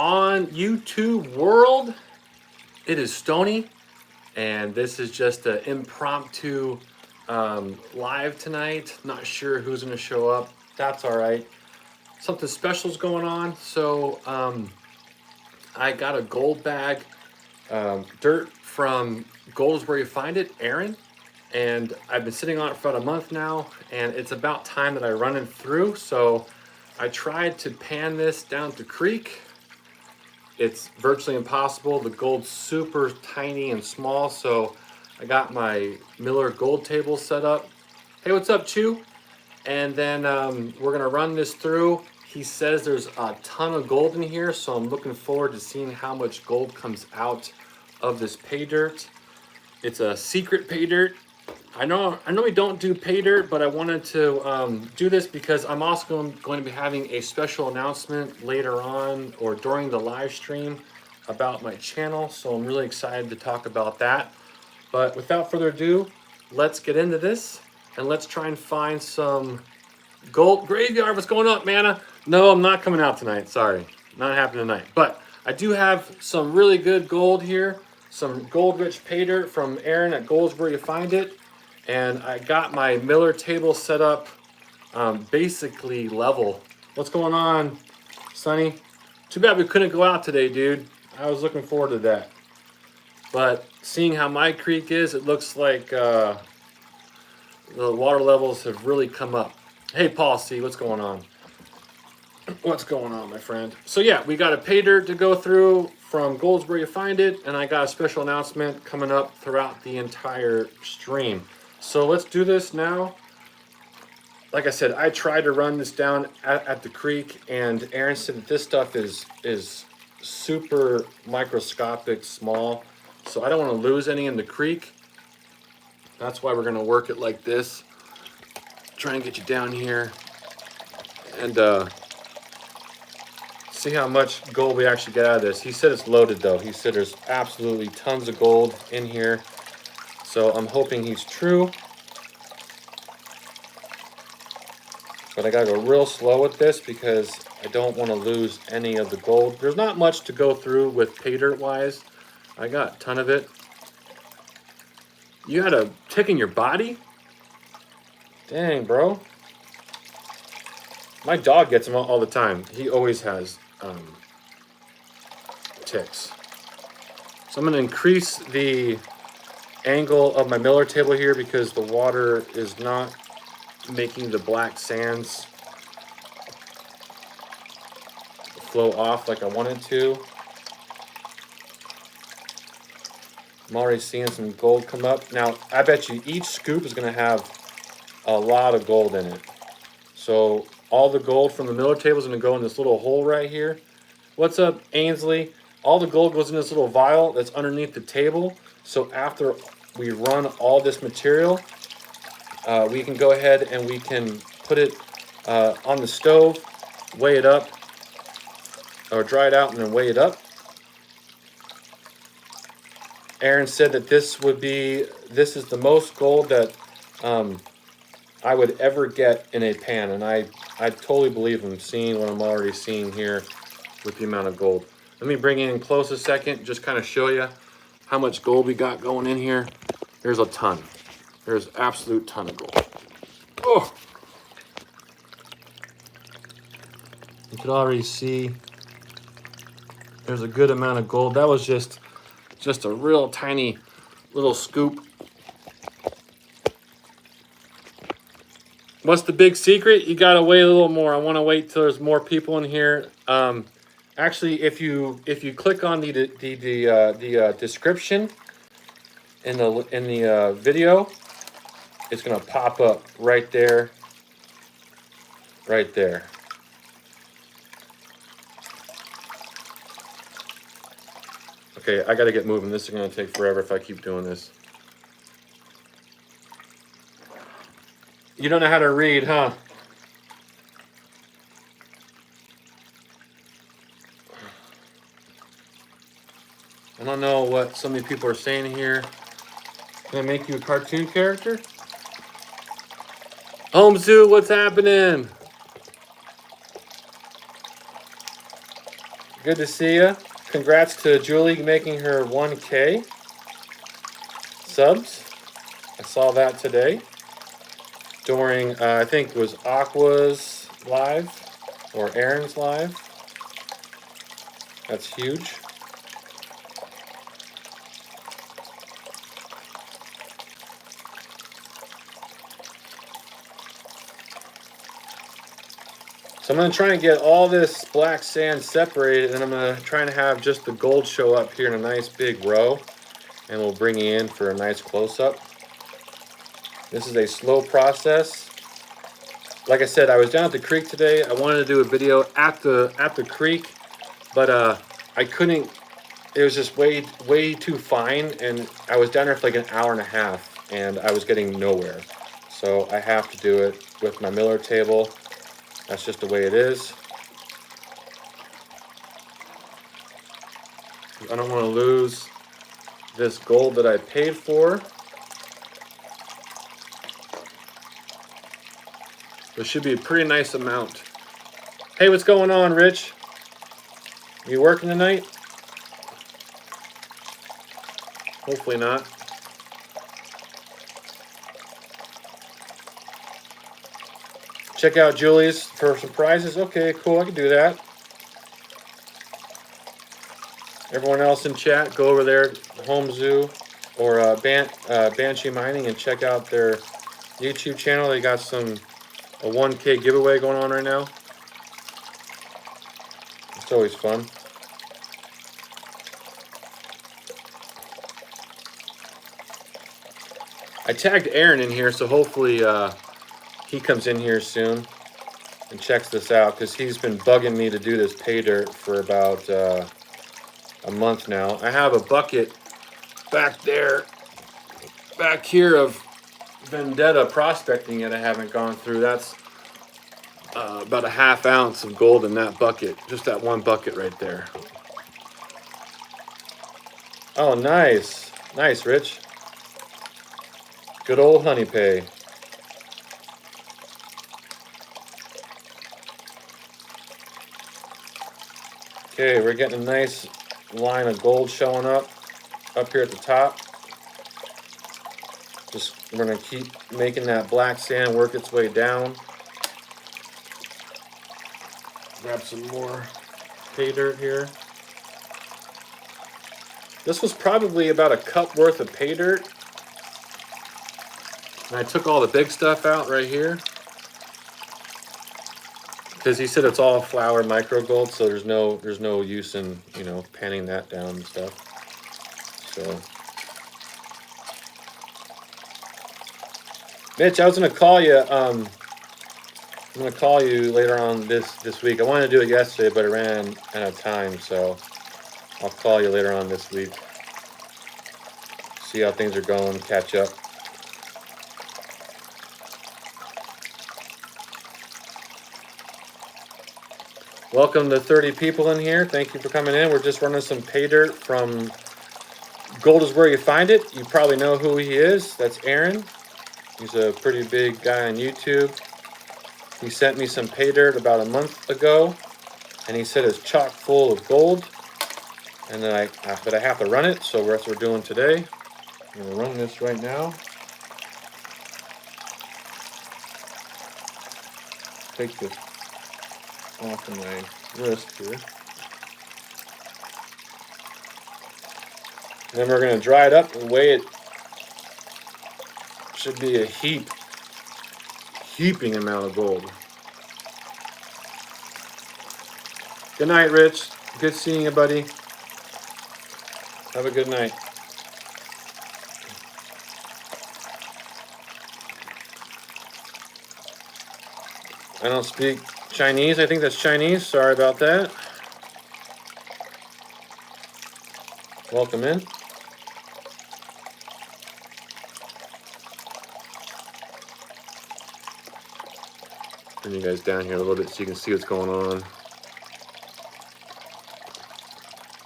on YouTube world? It is Stoney, and this is just an impromptu live tonight. Not sure who's going to show up. That's all right. Something special's going on. So I got a gold bag, dirt from Gold is Where You Find It, Aaron. And I've been sitting on it for about a month now, and it's about time that I run it through. So I tried to pan this down the creek. It's virtually impossible. The gold's super tiny and small, so I got my Miller gold table set up. Hey, what's up, Chew? And then we're gonna run this through. He says there's a ton of gold in here, so I'm looking forward to seeing how much gold comes out of this pay dirt. It's a secret pay dirt. I know we don't do pay dirt, but I wanted to do this because I'm also going to be having a special announcement later on or during the live stream about my channel. So I'm really excited to talk about that. But without further ado, let's get into this and let's try and find some gold. Graveyard, what's going on, Mana? No, I'm not coming out tonight. Sorry, not happening tonight. But I do have some really good gold here. Some gold-rich pay dirt from Aaron at Gold's Where You Find It. And I got my Miller table set up basically level. What's going on, Sonny? Too bad we couldn't go out today, dude. I was looking forward to that. But seeing how my creek is, it looks like the water levels have really come up. Hey, Paul C, what's going on? What's going on, my friend? So yeah, we got a pay dirt to go through from Gold's Where You Find It, and I got a special announcement coming up throughout the entire stream. So let's do this now. Like I said, I tried to run this down at the creek, and Aaron said that this stuff is super microscopic small, so I don't want to lose any in the creek. That's why we're going to work it like this. Try and get you down here and see how much gold we actually get out of this. He said it's loaded though. He said there's absolutely tons of gold in here. So I'm hoping he's true. But I gotta go real slow with this because I don't want to lose any of the gold. There's not much to go through with pay dirt wise. I got a ton of it. You had a tick in your body? Dang, bro. My dog gets them all the time. He always has ticks. So I'm gonna increase the angle of my Miller table here because the water is not making the black sands flow off like I wanted to. I'm already seeing some gold come up. Now, I bet you each scoop is going to have a lot of gold in it. So all the gold from the Miller table is going to go in this little hole right here. What's up, Ainsley? All the gold goes in this little vial that's underneath the table. So after we run all this material, we can go ahead and we can put it on the stove, weigh it up, or dry it out and then weigh it up. Aaron said that this is the most gold that I would ever get in a pan, and I totally believe him, seeing what I'm already seeing here with the amount of gold. Let me bring it in close a second, just kind of show you how much gold we got going in here. There's a ton. There's absolute ton of gold. Oh! You could already see there's a good amount of gold. That was just a real tiny little scoop. What's the big secret? You gotta wait a little more. I want to wait till there's more people in here. Actually, if you click on the description in the video, it's gonna pop up right there, right there. Okay, I gotta get moving. This is gonna take forever if I keep doing this. You don't know how to read, huh? I don't know what so many people are saying here. Can I make you a cartoon character? Home Zoo, what's happening? Good to see you. Congrats to Julie making her 1K subs. I saw that today during, I think it was Aqua's live or Aaron's live. That's huge. So I'm going to try and get all this black sand separated, and I'm going to try and have just the gold show up here in a nice big row, and we'll bring you in for a nice close-up. This is a slow process. Like I said, I was down at the creek today. I wanted to do a video at the creek, but I couldn't. It was just way too fine, and I was down there for like an hour and a half, and I was getting nowhere. So I have to do it with my Miller table. That's just the way it is. I don't want to lose this gold that I paid for. There should be a pretty nice amount. Hey, what's going on, Rich? You working tonight? Hopefully not. Check out Julie's for some prizes. Okay, cool, I can do that. Everyone else in chat, go over there, Home Zoo or Banshee Mining, and check out their YouTube channel. They got a 1K giveaway going on right now. It's always fun. I tagged Aaron in here, so hopefully he comes in here soon and checks this out, because he's been bugging me to do this pay dirt for about a month now. I have a bucket back here of Vendetta prospecting that I haven't gone through. That's about a ½ ounce of gold in that bucket, just that one bucket right there. Oh, nice. Nice, Rich. Good old honey pay. Okay, we're getting a nice line of gold showing up here at the top. We're gonna keep making that black sand work its way down. Grab some more pay dirt here. This was probably about a cup worth of pay dirt. And I took all the big stuff out right here, because he said it's all flour micro gold, so there's no use in, you know, panning that down and stuff. So, Mitch, I was gonna call you. I'm gonna call you later on this week. I wanted to do it yesterday, but it ran out of time, so I'll call you later on this week. See how things are going, catch up. Welcome to 30 people in here. Thank you for coming in. We're just running some pay dirt from Gold Is Where You Find It. You probably know who he is. That's Aaron. He's a pretty big guy on YouTube. He sent me some pay dirt about a month ago, and he said it's chock full of gold. And then but I have to run it, so that's what we're doing today. I'm gonna run this right now. Take this off of my wrist here. And then we're going to dry it up and weigh it. Should be a heaping amount of gold. Good night, Rich. Good seeing you, buddy. Have a good night. I don't speak Chinese. I think that's Chinese. Sorry about that. Welcome in. Bring you guys down here a little bit so you can see what's going on.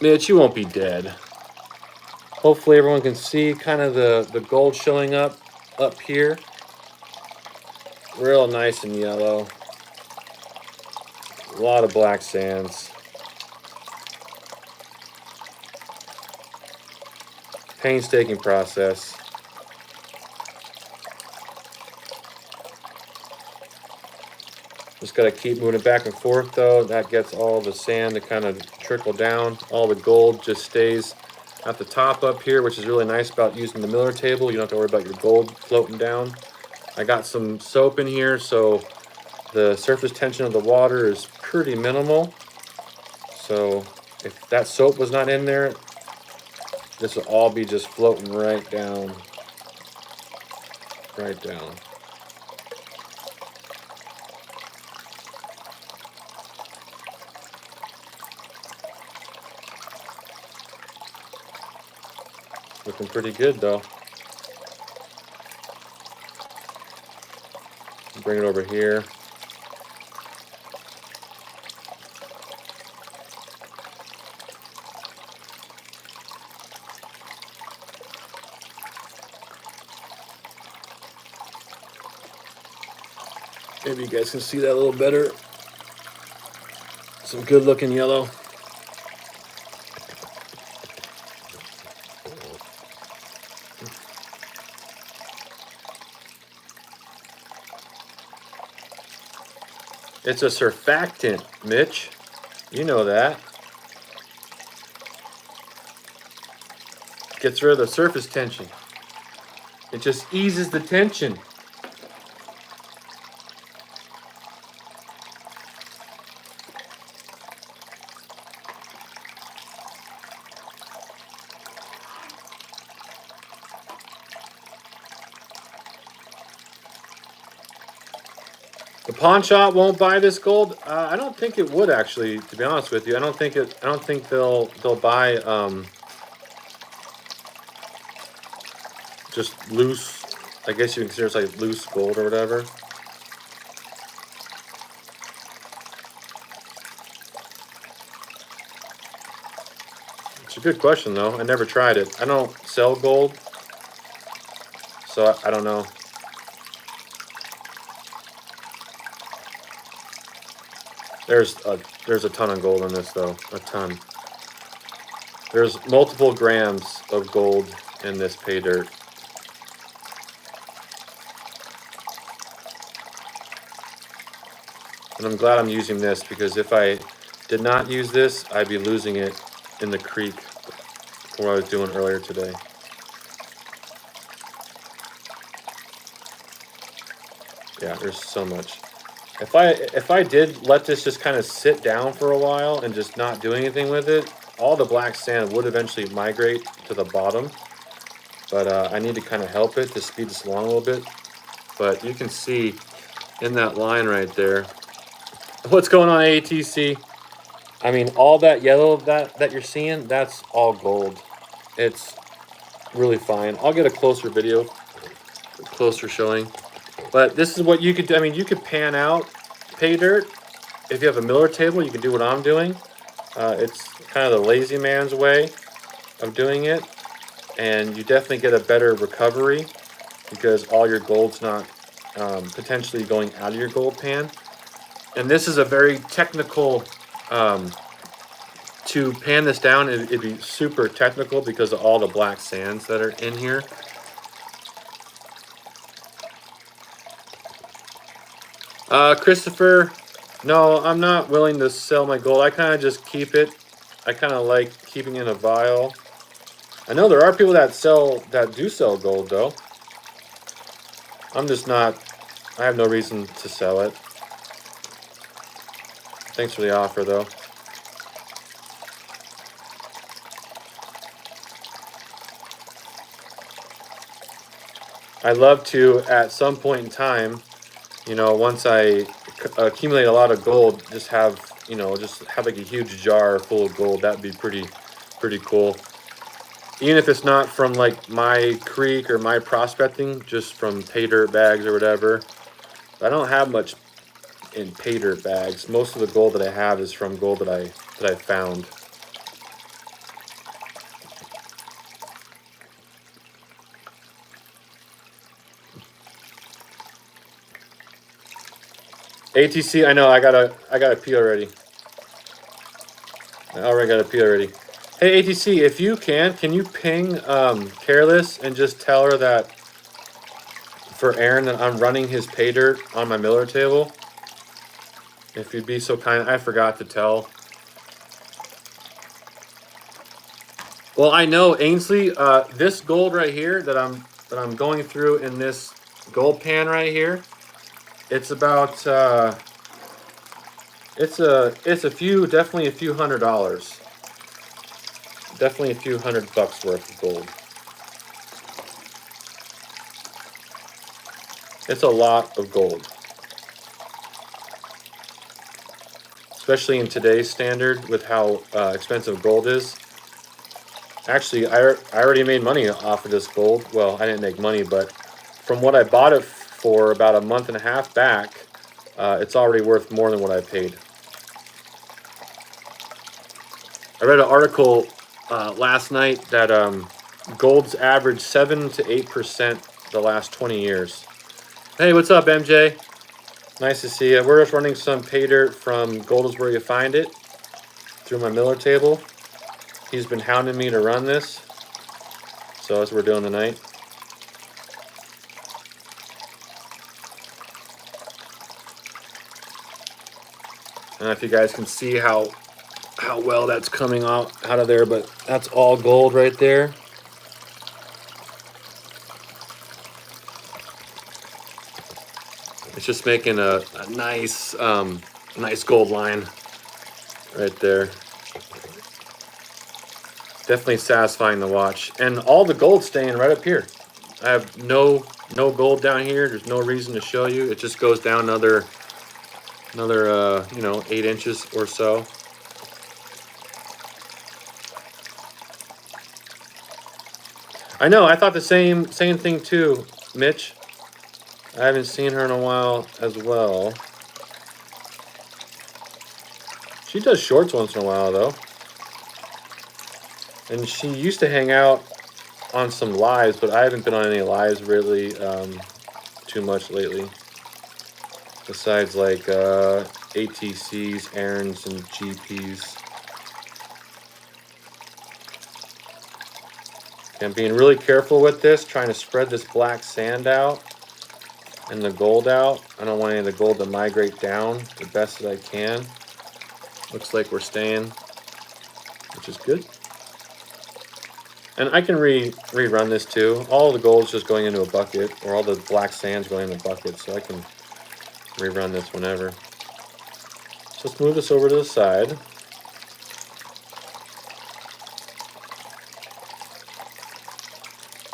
Mitch, you won't be dead. Hopefully everyone can see kind of the gold showing up here. Real nice and yellow. A lot of black sands. painstaking process. Just got to keep moving it back and forth though. That gets all the sand to kind of trickle down. All the gold just stays at the top up here, which is really nice about using the Miller table. You don't have to worry about your gold floating down. I got some soap in here, so the surface tension of the water is pretty minimal. So if that soap was not in there, this will all be just floating right down. Right down. Looking pretty good though. Bring it over here. Maybe you guys can see that a little better. Some good looking yellow. It's a surfactant, Mitch. You know that. Gets rid of the surface tension. It just eases the tension. The pawn shop won't buy this gold. I don't think it would actually, to be honest with you. I don't think they'll buy just loose. I guess you can consider it's like loose gold or whatever. It's a good question though. I never tried it. I don't sell gold, so I don't know. There's a ton of gold in this though, a ton. There's multiple grams of gold in this pay dirt. And I'm glad I'm using this, because if I did not use this, I'd be losing it in the creek, what I was doing earlier today. Yeah, there's so much. If I did let this just kind of sit down for a while and just not do anything with it, all the black sand would eventually migrate to the bottom. But I need to kind of help it to speed this along a little bit. But you can see in that line right there, what's going on, ATC? I mean, all that yellow that you're seeing, that's all gold. It's really fine. I'll get a closer video, closer showing. But this is what you could do. I mean, you could pan out pay dirt. If you have a Miller table, you can do what I'm doing. It's kind of the lazy man's way of doing it. And you definitely get a better recovery because all your gold's not potentially going out of your gold pan. And this is a very technical, to pan this down, it'd be super technical because of all the black sands that are in here. Christopher, no, I'm not willing to sell my gold. I kind of just keep it. I kind of like keeping it in a vial. I know there are people that do sell gold though. I'm just not, I have no reason to sell it. Thanks for the offer though. I'd love to, at some point in time, you know, once I accumulate a lot of gold, just have, you know, just have like a huge jar full of gold. That'd be pretty cool. Even if it's not from like my creek or my prospecting, just from pay dirt bags or whatever. I don't have much in pay dirt bags. Most of the gold that I have is from gold that I found. ATC, I know, I gotta pee already. I already gotta pee already. Hey, ATC, if you can you ping Careless and just tell her that for Aaron that I'm running his pay dirt on my Miller table? If you'd be so kind. I forgot to tell. Well, I know, Ainsley, this gold right here that I'm going through in this gold pan right here, it's about it's a few, definitely a few $100. Definitely a few $100 worth of gold. It's a lot of gold. Especially in today's standard with how expensive gold is. Actually, I already made money off of this gold. Well, I didn't make money, but from what I bought it for about a month and a half back, it's already worth more than what I paid. I read an article last night that gold's averaged 7 to 8% the last 20 years. Hey, what's up, MJ? Nice to see you. We're just running some pay dirt from Gold is Where You Find It through my Miller table. He's been hounding me to run this, so that's what we're doing tonight. I don't know if you guys can see how well that's coming out of there, but that's all gold right there. It's just making a nice nice gold line right there. Definitely satisfying to watch, and all the gold staying right up here. I have no gold down here. There's no reason to show you. It just goes down another 8 inches or so. I know, I thought the same thing too, Mitch. I haven't seen her in a while as well. She does shorts once in a while though. And she used to hang out on some lives, but I haven't been on any lives really too much lately. Besides like ATCs, errands, and GPs. I'm being really careful with this, trying to spread this black sand out and the gold out. I don't want any of the gold to migrate down the best that I can. Looks like we're staying, which is good. And I can rerun this too. All the gold's just going into a bucket, or all the black sand's going in a bucket, so I can rerun this whenever. So let's move this over to the side.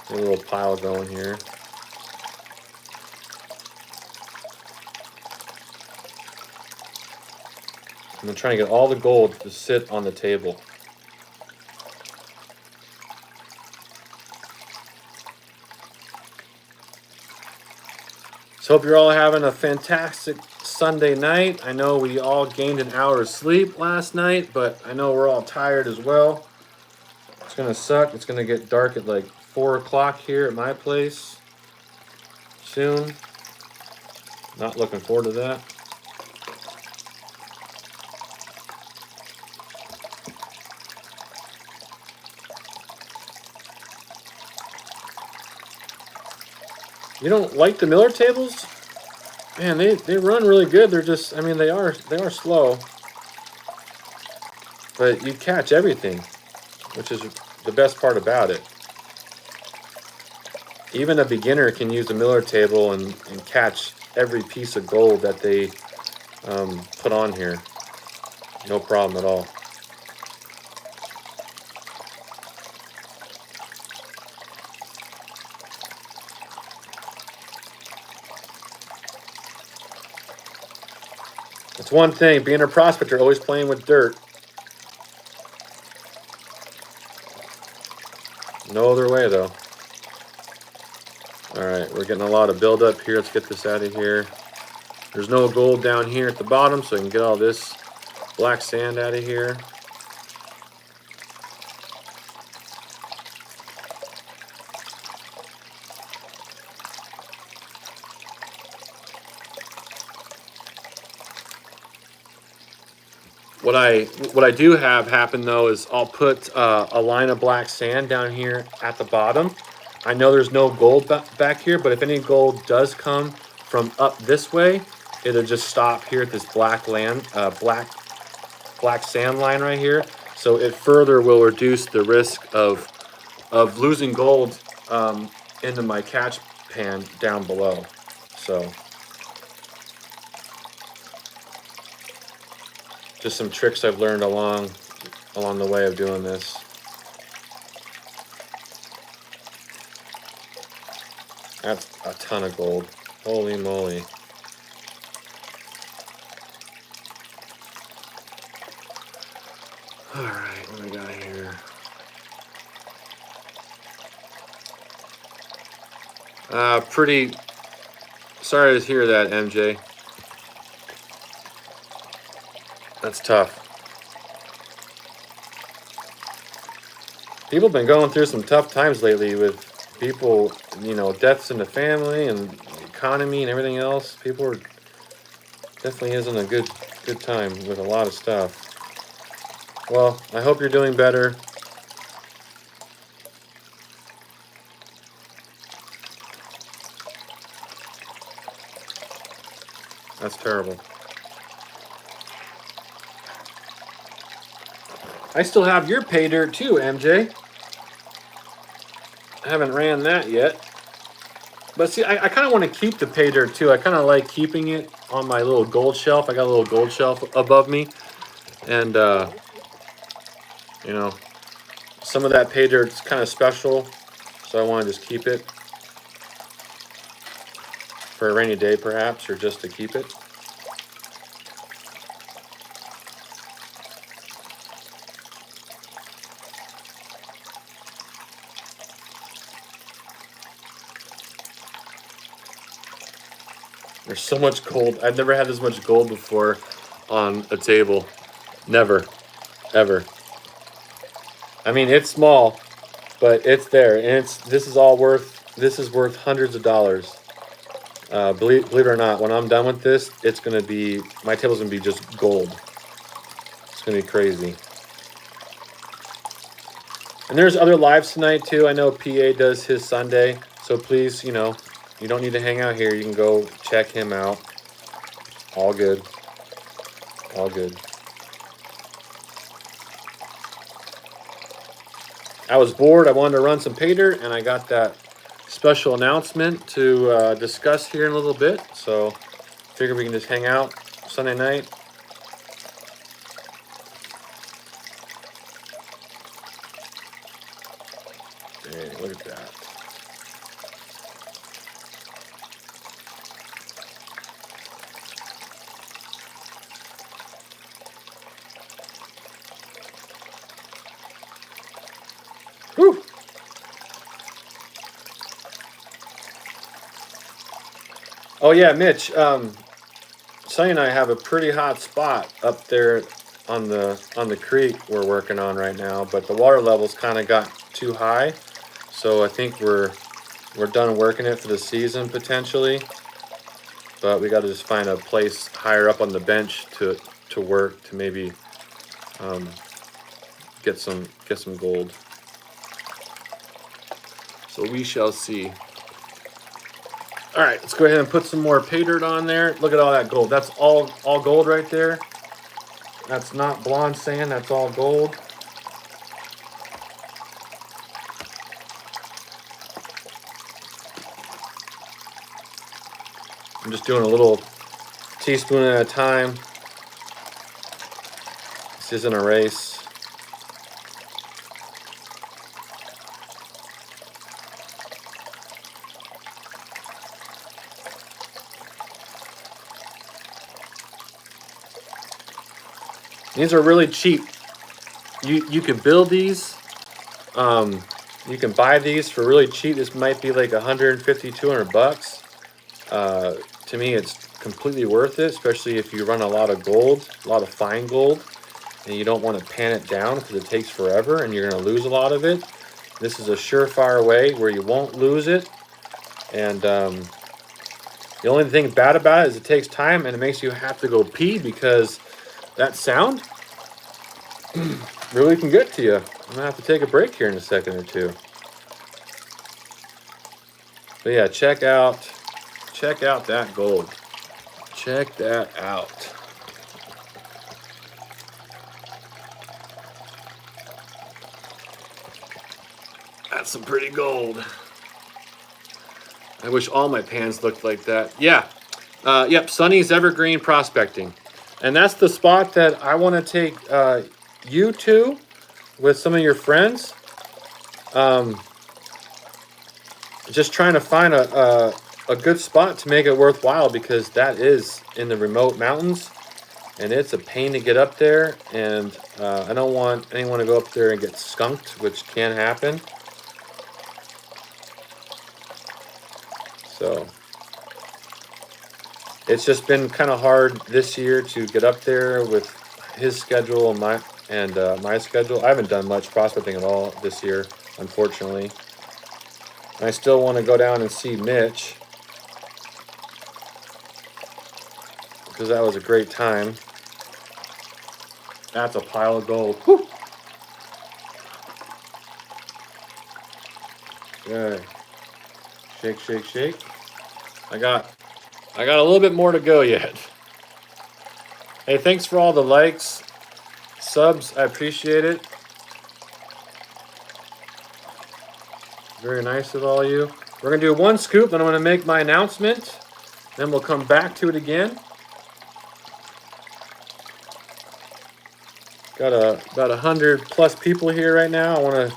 A little pile going here. I'm trying to get all the gold to sit on the table. So hope you're all having a fantastic Sunday night. I know we all gained an hour of sleep last night, but I know we're all tired as well. It's gonna suck. It's gonna get dark at like 4 o'clock here at my place soon. Not looking forward to that. You don't like the Miller tables? Man, they run really good. They're just, I mean, they are slow, but you catch everything, which is the best part about it. Even a beginner can use a Miller table and catch every piece of gold that they put on here. No problem at all. It's one thing, being a prospector, always playing with dirt. No other way, though. All right, we're getting a lot of buildup here. Let's get this out of here. There's no gold down here at the bottom, so I can get all this black sand out of here. What I do have happen though is I'll put a line of black sand down here at the bottom. I know there's no gold back here, but if any gold does come from up this way, it'll just stop here at this black sand line right here. So it further will reduce the risk of losing gold into my catch pan down below. So just some tricks I've learned along the way of doing this. That's a ton of gold. Holy moly. All right, what do we got here? Pretty sorry to hear that, MJ. That's tough. People have been going through some tough times lately with people, you know, deaths in the family and the economy and everything else. People are definitely isn't a good time with a lot of stuff. Well, I hope you're doing better. That's terrible. I still have your pay dirt too, MJ. I haven't ran that yet. But see, I kind of want to keep the pay dirt too. I kind of like keeping it on my little gold shelf. I got a little gold shelf above me. And, you know, some of that pay dirt's kind of special. So I want to just keep it for a rainy day perhaps, or just to keep it. There's so much gold. I've never had this much gold before on a table. Never, ever. I mean, it's small, but it's there, and this is worth hundreds of dollars. Believe it or not, when I'm done with this, it's gonna be, my table's gonna be just gold. It's gonna be crazy. And there's other lives tonight too. I know PA does his Sunday, so please, you know, you don't need to hang out here. You can go check him out. All good. All good. I was bored. I wanted to run some pay dirt, and I got that special announcement to discuss here in a little bit. So figure we can just hang out Sunday night. Hey, look at that. Whew. Oh yeah, Mitch. Sonny and I have a pretty hot spot up there on the creek we're working on right now, but the water levels kind of got too high, so I think we're done working it for the season potentially. But we got to just find a place higher up on the bench to work to maybe get some gold. So we shall see. All right, let's go ahead and put some more pay dirt on there. Look at all that gold. That's all gold right there. That's not blonde sand. That's all gold. I'm just doing a little teaspoon at a time. This isn't a race. These are really cheap. You can build these. You can buy these for really cheap. This might be like 150, 200 bucks. To me, it's completely worth it, especially if you run a lot of gold, a lot of fine gold, and you don't want to pan it down because it takes forever and you're going to lose a lot of it. This is a surefire way where you won't lose it. And the only thing bad about it is it takes time and it makes you have to go pee, because that sound, really can get to you. I'm gonna have to take a break here in a second or two. But yeah, check out that gold. Check that out. That's some pretty gold. I wish all my pans looked like that. Yeah. Yep, Sonny's Evergreen Prospecting. And that's the spot that I want to take you to with some of your friends. Just trying to find a good spot to make it worthwhile, because that is in the remote mountains. And it's a pain to get up there. And I don't want anyone to go up there and get skunked, which can happen. So it's just been kind of hard this year to get up there with his schedule and my schedule. I haven't done much prospecting at all this year, unfortunately. And I still want to go down and see Mitch, because that was a great time. That's a pile of gold. Whew. Okay. Shake, shake, shake. I got a little bit more to go yet. Hey, thanks for all the likes, subs. I appreciate it. Very nice of all you. We're gonna do one scoop, then I'm gonna make my announcement. Then we'll come back to it again. Got about 100+ people here right now. I want to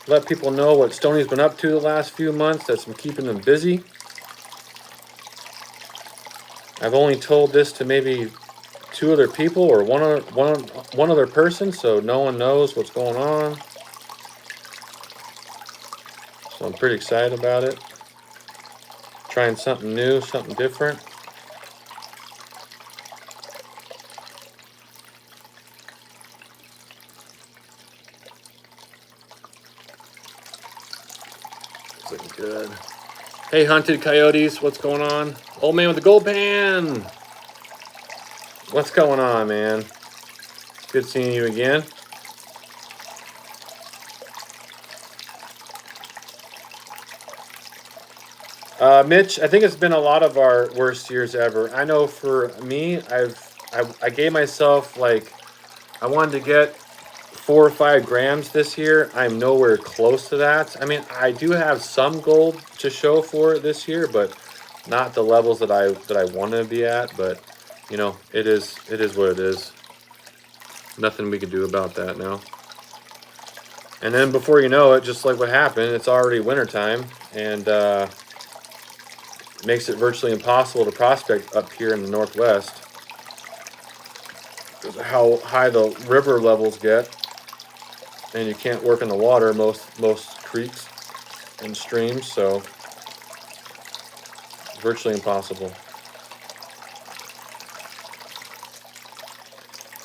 let people know what Stoney's been up to the last few months. That's been keeping them busy. I've only told this to maybe 2 other people, or one other person, so no one knows what's going on. So I'm pretty excited about it. Trying something new, something different. It's looking good. Hey, Hunted Coyotes, what's going on? Old man with the gold pan. What's going on, man? Good seeing you again. Mitch, I think it's been a lot of our worst years ever. I know for me, I gave myself, like, I wanted to get 4 or 5 grams this year. I'm nowhere close to that. I mean, I do have some gold to show for it this year, but not the levels that I want to be at. But you know, it is what it is. Nothing we can do about that now. And then before you know it, just like what happened, it's already wintertime, and makes it virtually impossible to prospect up here in the Northwest because of how high the river levels get. And you can't work in the water, most creeks and streams, so virtually impossible.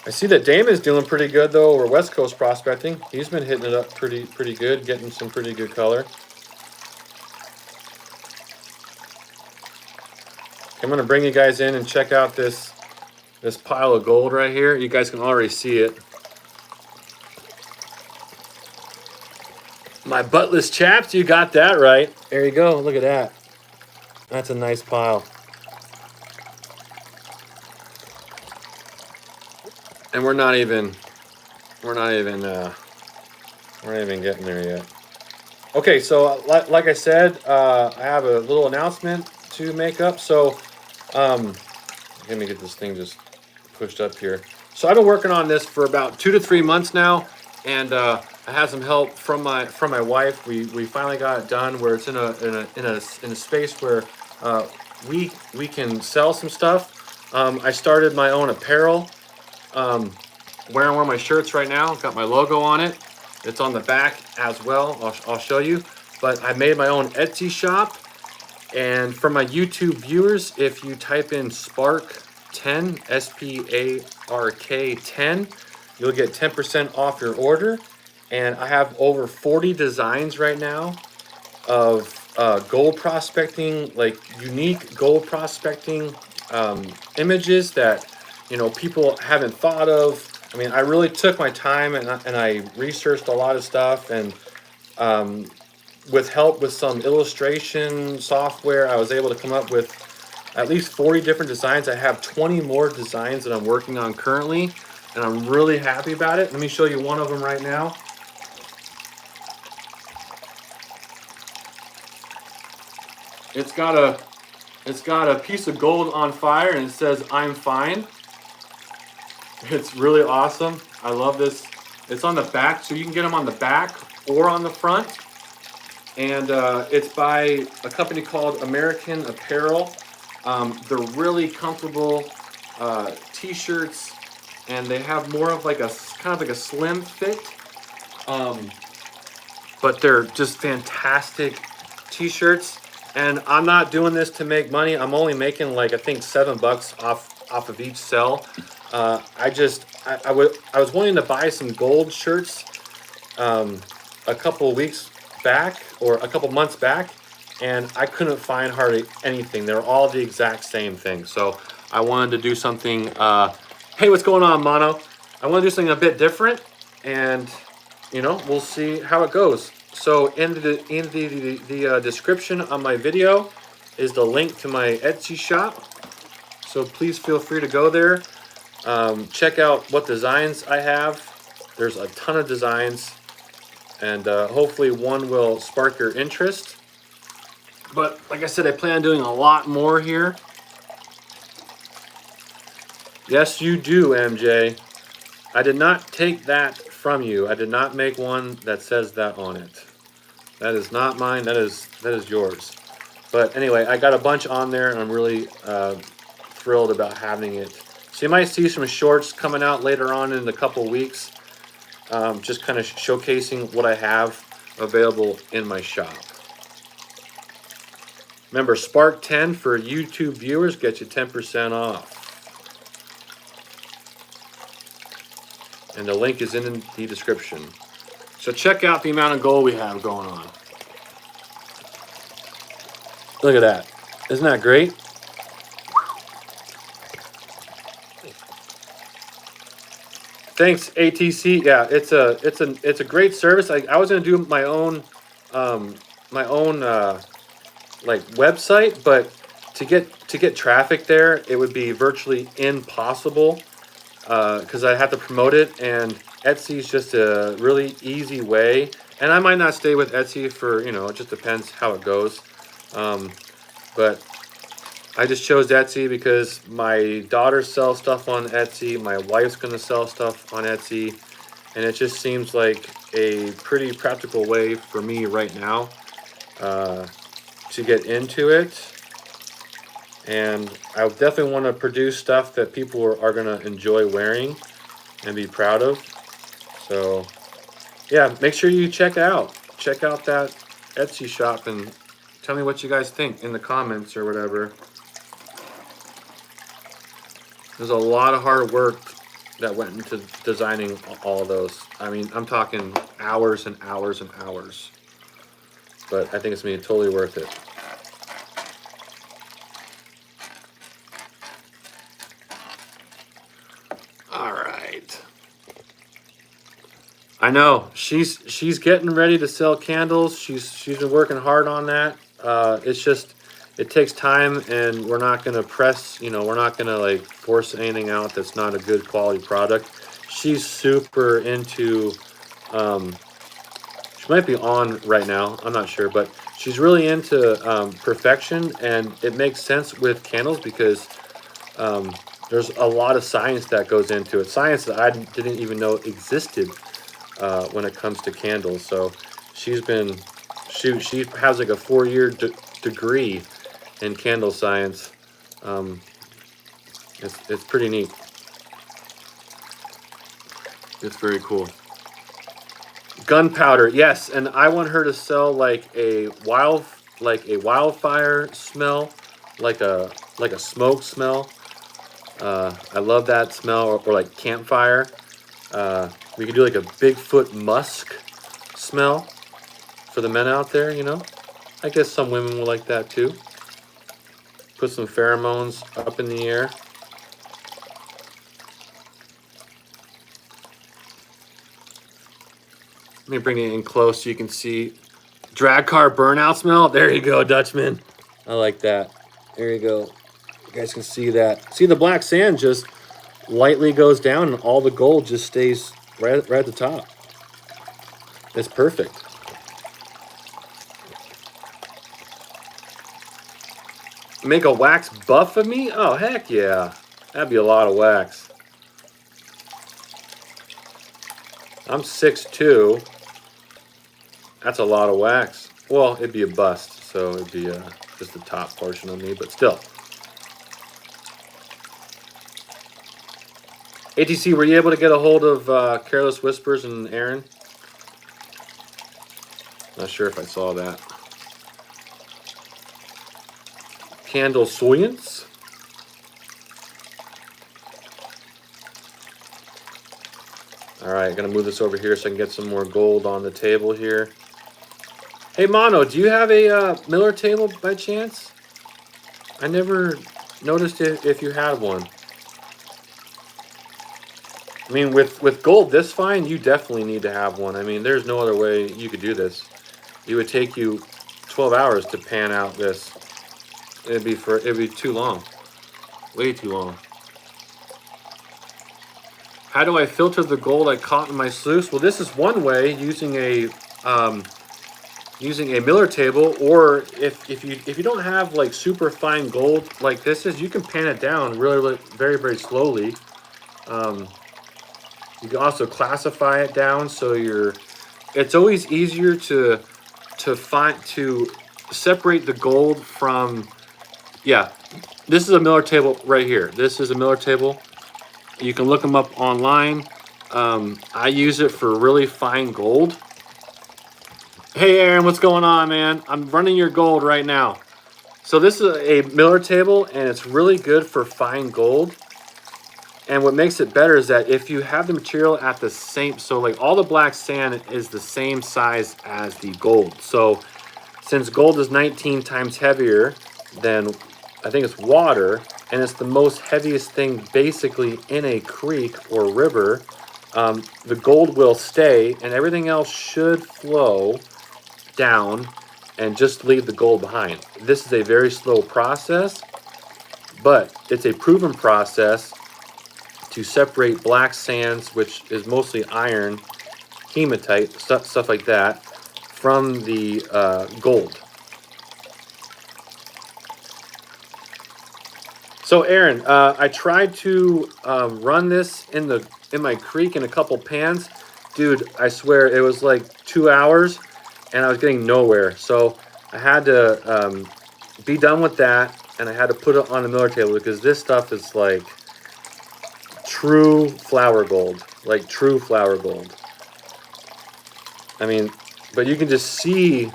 I see that Damon's doing pretty good though over West Coast prospecting. He's been hitting it up pretty good, getting some pretty good color. I'm gonna bring you guys in and check out this pile of gold right here. You guys can already see it. My buttless chaps, you got that right. There you go, look at that. That's a nice pile. And we're not even getting there yet. Okay, so like I said, I have a little announcement to make up. So let me get this thing just pushed up here. So I've been working on this for about 2 to 3 months now, and I had some help from my wife. We finally got it done where it's in a space where we can sell some stuff. I started my own apparel. Wearing one of my shirts right now. Got my logo on it. It's on the back as well. I'll show you. But I made my own Etsy shop. And for my YouTube viewers, if you type in SPARK10, SPARK 10, you'll get 10% off your order. And I have over 40 designs right now of gold prospecting, like unique gold prospecting images that, you know, people haven't thought of. I mean, I really took my time and I researched a lot of stuff, and with help with some illustration software, I was able to come up with at least 40 different designs. I have 20 more designs that I'm working on currently, and I'm really happy about it. Let me show you one of them right now. It's got a piece of gold on fire, and it says "I'm fine." It's really awesome. I love this. It's on the back, so you can get them on the back or on the front. And it's by a company called American Apparel. They're really comfortable T-shirts, and they have more of like a kind of like a slim fit. But they're just fantastic T-shirts. And I'm not doing this to make money. I'm only making like, I think, $7 off of each sell. I was wanting to buy some gold shirts a couple weeks back, or a couple months back, and I couldn't find hardly anything. They're all the exact same thing. So I wanted to do something. Hey, what's going on, Mono? I want to do something a bit different, and we'll see how it goes. So in the description on my video is the link to my Etsy shop. So please feel free to go there. Check out what designs I have. There's a ton of designs, and hopefully one will spark your interest. But like I said, I plan on doing a lot more here. Yes, you do, MJ. I did not take that from you. I did not make one that says that on it. That is not mine. That is yours. But anyway, I got a bunch on there, and I'm really thrilled about having it. So you might see some shorts coming out later on in a couple weeks, just kind of showcasing what I have available in my shop. Remember, Spark 10 for YouTube viewers gets you 10% off. And the link is in the description. So check out the amount of gold we have going on. Look at that. Isn't that great? Thanks, ATC. Yeah, it's a great service. I was gonna do my own like website, but to get traffic there, it would be virtually impossible because I have to promote it, and Etsy is just a really easy way. And I might not stay with Etsy for, it just depends how it goes. But I just chose Etsy because my daughter sells stuff on Etsy. My wife's going to sell stuff on Etsy. And it just seems like a pretty practical way for me right now to get into it. And I definitely want to produce stuff that people are going to enjoy wearing and be proud of. So, yeah, make sure you check out that Etsy shop and tell me what you guys think in the comments or whatever. There's a lot of hard work that went into designing all of those. I mean, I'm talking hours and hours and hours. But I think it's going to be totally worth it. All right. I know she's getting ready to sell candles. She's been working hard on that. It's just, it takes time, and we're not going to press, we're not going to like force anything out that's not a good quality product. She's super into, she might be on right now, I'm not sure, but she's really into perfection, and it makes sense with candles because there's a lot of science that goes into it. Science that I didn't even know existed when it comes to candles. So she has like a 4-year degree in candle science. It's pretty neat. It's very cool. Gunpowder, yes, and I want her to sell like a wildfire smell, like a smoke smell. I love that smell, or like campfire. We could do like a Bigfoot musk smell for the men out there, I guess some women will like that too. Put some pheromones up in the air. Let me bring it in close so you can see. Drag car burnout smell. There you go, Dutchman. I like that. There you go. You guys can see that. See, the black sand just lightly goes down and all the gold just stays right at the top. It's perfect. Make a wax buff of me? Oh, heck yeah. That'd be a lot of wax. I'm 6'2". That's a lot of wax. Well, it'd be a bust, so it'd be just the top portion of me, but still. ATC, were you able to get a hold of Careless Whispers and Aaron? Not sure if I saw that. Candle Science. All right, gonna move this over here so I can get some more gold on the table here. Hey, Mono, do you have a Miller table by chance? I never noticed if you had one. I mean, with gold this fine, you definitely need to have one. I mean, there's no other way you could do this. It would take you 12 hours to pan out this. It'd be too long. Way too long. How do I filter the gold I caught in my sluice? Well, this is one way, using a Miller table, or if you don't have like super fine gold like this is, you can pan it down really very, very slowly. You can also classify it down so it's always easier to separate the gold from. Yeah, this is a Miller table right here. This is a Miller table. You can look them up online. I use it for really fine gold. Hey, Aaron, what's going on, man? I'm running your gold right now. So this is a Miller table, and it's really good for fine gold. And what makes it better is that if you have the material at the same, so like all the black sand is the same size as the gold. So since gold is 19 times heavier than, I think it's water, and it's the most heaviest thing basically in a creek or river, the gold will stay and everything else should flow down and just leave the gold behind. This is a very slow process, but it's a proven process to separate black sands, which is mostly iron, hematite, stuff like that, from the gold. So Aaron, I tried to run this in my creek in a couple pans. Dude, I swear it was like 2 hours and I was getting nowhere. So I had to be done with that, and I had to put it on the Miller table because this stuff is like true flour gold, like true flour gold. I mean, but you can just see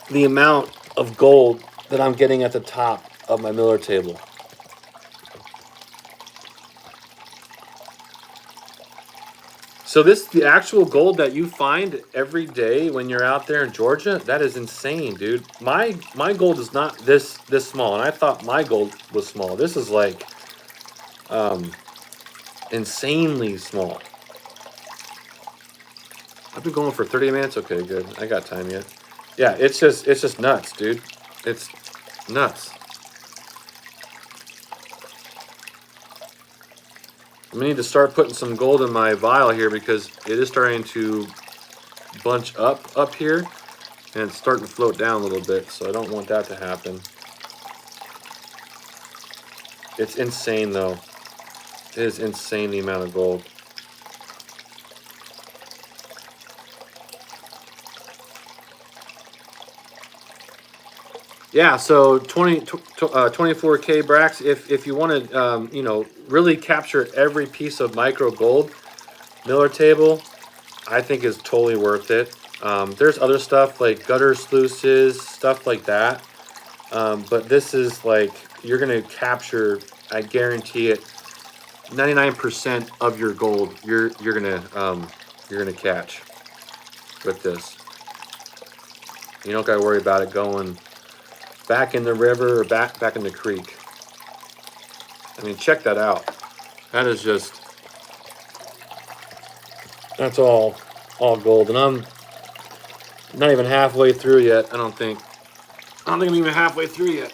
the amount of gold that I'm getting at the top of my Miller table. So the actual gold that you find every day when you're out there in Georgia, that is insane, dude. My gold is not this small, and I thought my gold was small. This is like insanely small. I've been going for 30 minutes. Okay, good. I got time yet. Yeah, it's just nuts, dude. It's nuts. I'm gonna need to start putting some gold in my vial here because it is starting to bunch up here, and it's starting to float down a little bit, so I don't want that to happen. It's insane though. It is insane the amount of gold. Yeah, so 24K Brax, if you want to, you know, really capture every piece of micro gold, Miller table, I think is totally worth it. There's other stuff like gutter sluices, stuff like that. But this is like, you're going to capture, I guarantee it, 99% of your gold you're gonna catch with this. You don't gotta worry about it going back in the river or back in the creek. I mean, check that out. That is just, that's all all gold, and I'm not even halfway through yet. I don't think I'm even halfway through yet.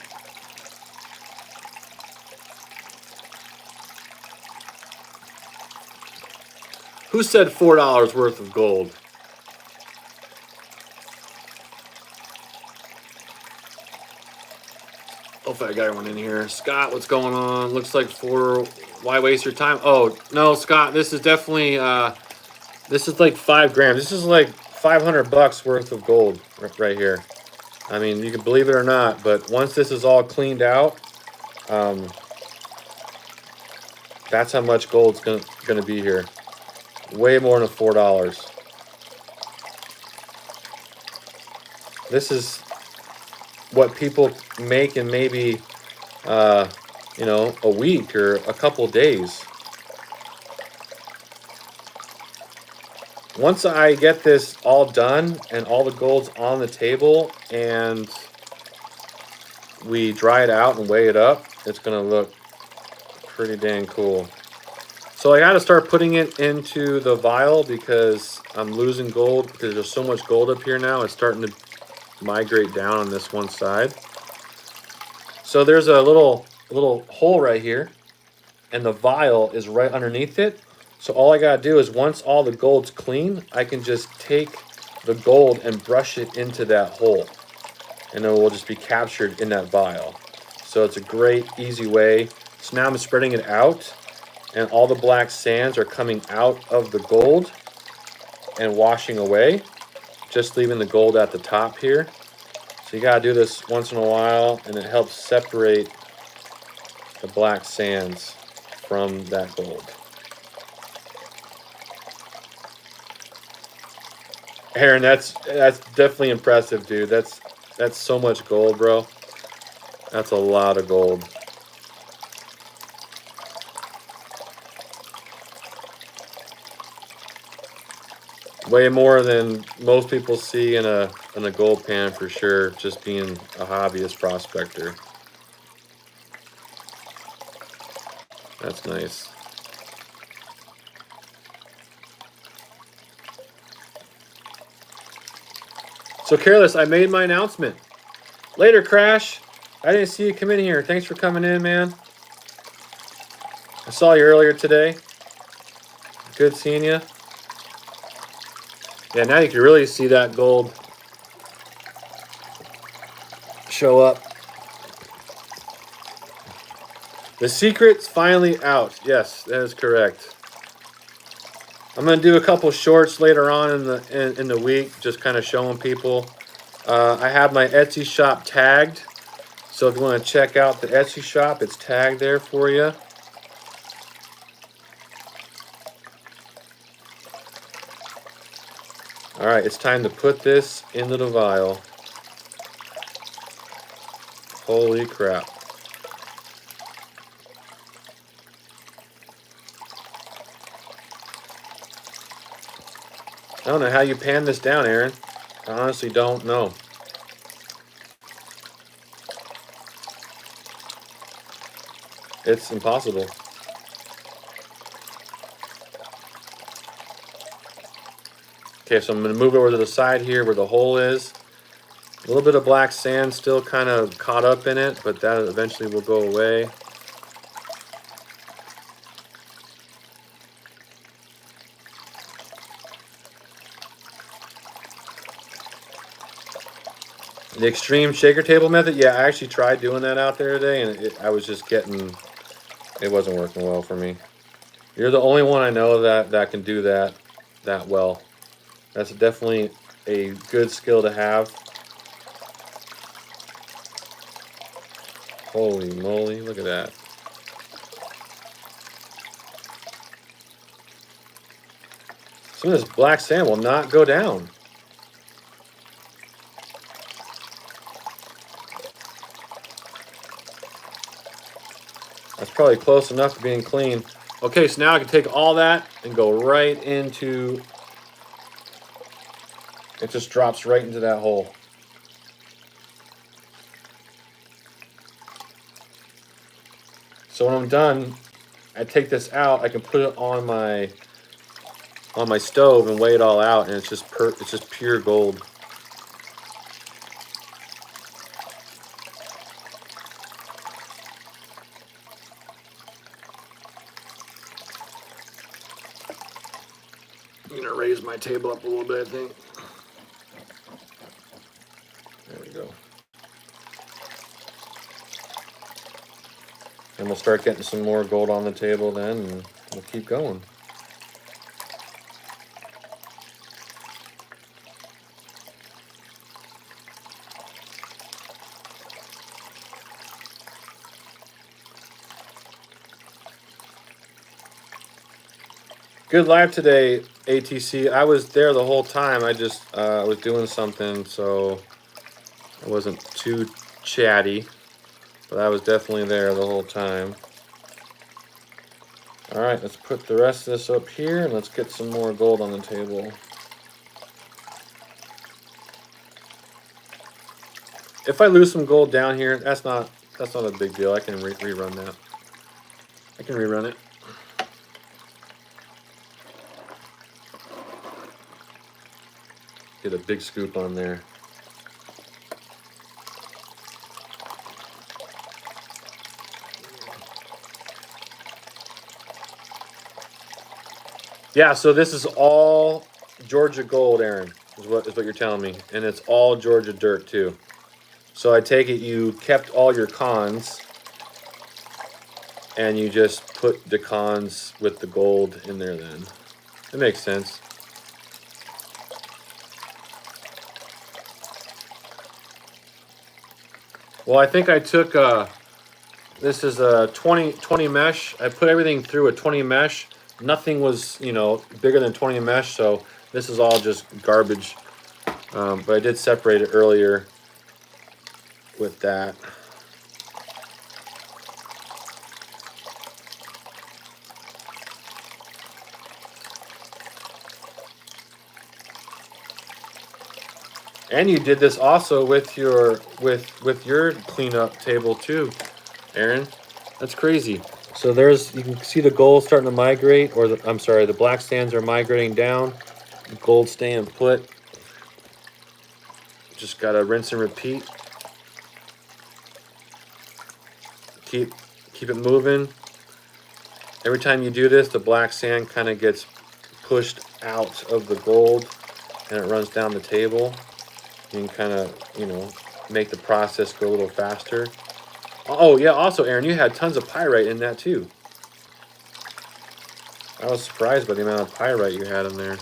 Who said $4 worth of gold? Hopefully I got one in here. Scott, what's going on? Looks like 4. Why waste your time? Oh, no, Scott, this is definitely, this is like 5 grams. This is like $500 worth of gold right here. I mean, you can believe it or not, but once this is all cleaned out, that's how much gold's gonna be here. Way more than $4. This is what people make in maybe, you know, a week or a couple days. Once I get this all done and all the gold's on the table and we dry it out and weigh it up, it's gonna look pretty dang cool. So I gotta start putting it into the vial because I'm losing gold because there's so much gold up here now. It's starting to migrate down on this one side. So there's a little hole right here and the vial is right underneath it. So all I gotta do is once all the gold's clean, I can just take the gold and brush it into that hole and it will just be captured in that vial. So it's a great, easy way. So now I'm spreading it out and all the black sands are coming out of the gold and washing away, just leaving the gold at the top here. So you gotta do this once in a while and it helps separate the black sands from that gold. Aaron, that's definitely impressive, dude. That's so much gold, bro. That's a lot of gold. Way more than most people see in a gold pan for sure, just being a hobbyist prospector. That's nice. So Careless, I made my announcement. Later, Crash. I didn't see you come in here. Thanks for coming in, man. I saw you earlier today. Good seeing you. Yeah, now you can really see that gold show up. The secret's finally out. Yes, that is correct. I'm gonna do a couple shorts later on in the week, just kind of showing people. I have my Etsy shop tagged, so if you want to check out the Etsy shop, it's tagged there for you. All right, it's time to put this into the vial. Holy crap. I don't know how you pan this down, Aaron. I honestly don't know. It's impossible. Okay, so I'm going to move over to the side here where the hole is. A little bit of black sand still kind of caught up in it, but that eventually will go away. The extreme shaker table method, yeah, I actually tried doing that out there today, and I was just getting, it wasn't working well for me. You're the only one I know that can do that well. That's definitely a good skill to have. Holy moly, look at that. Some of this black sand will not go down. That's probably close enough to being clean. Okay, so now I can take all that and go right into, it just drops right into that hole. So when I'm done, I take this out, I can put it on my on my stove and weigh it all out, and it's just pure gold. I'm gonna raise my table up a little bit, I think. There we go. And we'll start getting some more gold on the table then, and we'll keep going. Good live today, ATC. I was there the whole time. I just was doing something, so I wasn't too chatty, but I was definitely there the whole time. All right, let's put the rest of this up here, and let's get some more gold on the table. If I lose some gold down here, that's not a big deal. I can rerun that. I can rerun it. Get a big scoop on there. Yeah, so this is all Georgia gold, Aaron, is what you're telling me. And it's all Georgia dirt too. So I take it you kept all your cons and you just put the cons with the gold in there then. It makes sense. Well, I think I took, this is a 20 mesh. I put everything through a 20 mesh. Nothing was, you know, bigger than 20 mesh, so this is all just garbage. But I did separate it earlier with that. And you did this also with your cleanup table too, Aaron. That's crazy. So you can see the gold starting to migrate, or I'm sorry, the black sands are migrating down. The gold staying put. Just gotta rinse and repeat. Keep it moving. Every time you do this, the black sand kind of gets pushed out of the gold, and it runs down the table. You can kind of, you know, make the process go a little faster. Oh, yeah, also, Aaron, you had tons of pyrite in that, too. I was surprised by the amount of pyrite you had in there.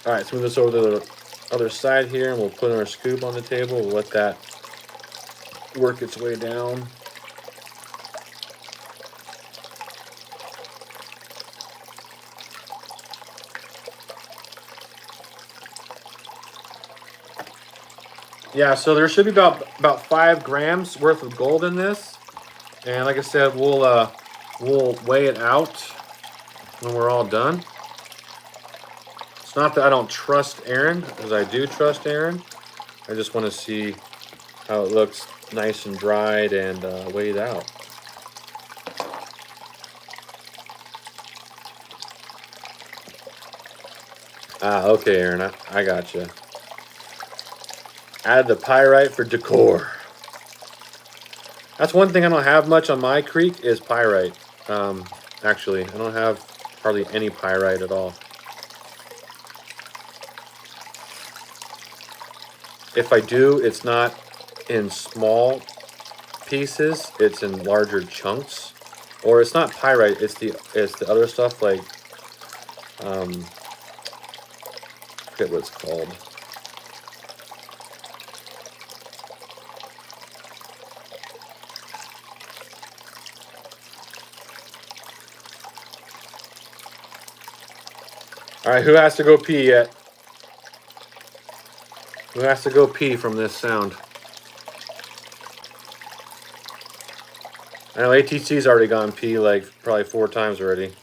All right, let's move this over to the other side here, and we'll put our scoop on the table. We'll let that work its way down. Yeah, so there should be about 5 grams worth of gold in this, and like I said, we'll weigh it out when we're all done. It's not that I don't trust Aaron, because I do trust Aaron. I just want to see how it looks nice and dried and weighed out. Ah, okay, Aaron, I got you. Add the pyrite for decor. That's one thing I don't have much on my creek is pyrite. Actually, I don't have hardly any pyrite at all. If I do, it's not in small pieces, it's in larger chunks. Or it's not pyrite, it's the other stuff like I forget what it's called. All right, who has to go pee yet? Who has to go pee from this sound? I know ATC's already gone pee like probably 4 times already.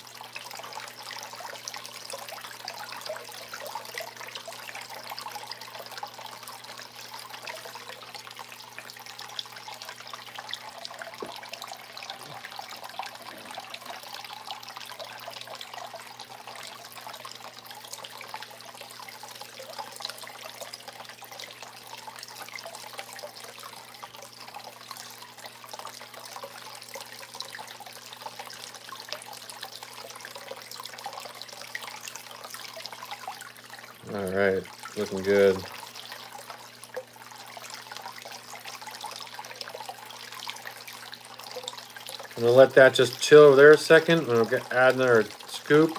All right, looking good. I'm gonna let that just chill over there a second. We'll add another scoop.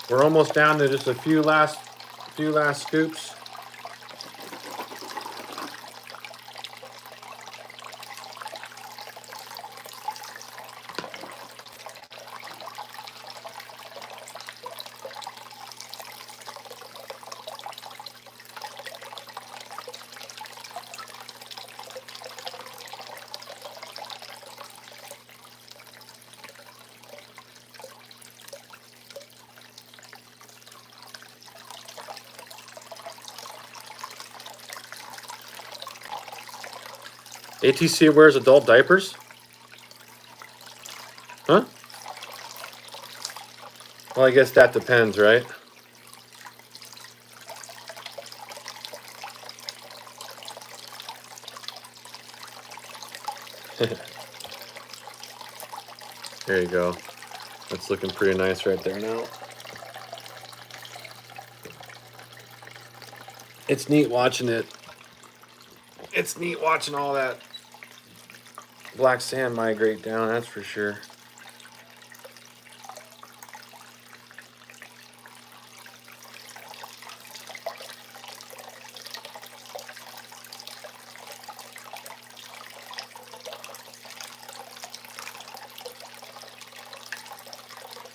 We're almost down to just a few last scoops. ATC wears adult diapers? Huh? Well, I guess that depends, right? There you go. That's looking pretty nice right there now. It's neat watching it. It's neat watching all that black sand migrate down, that's for sure.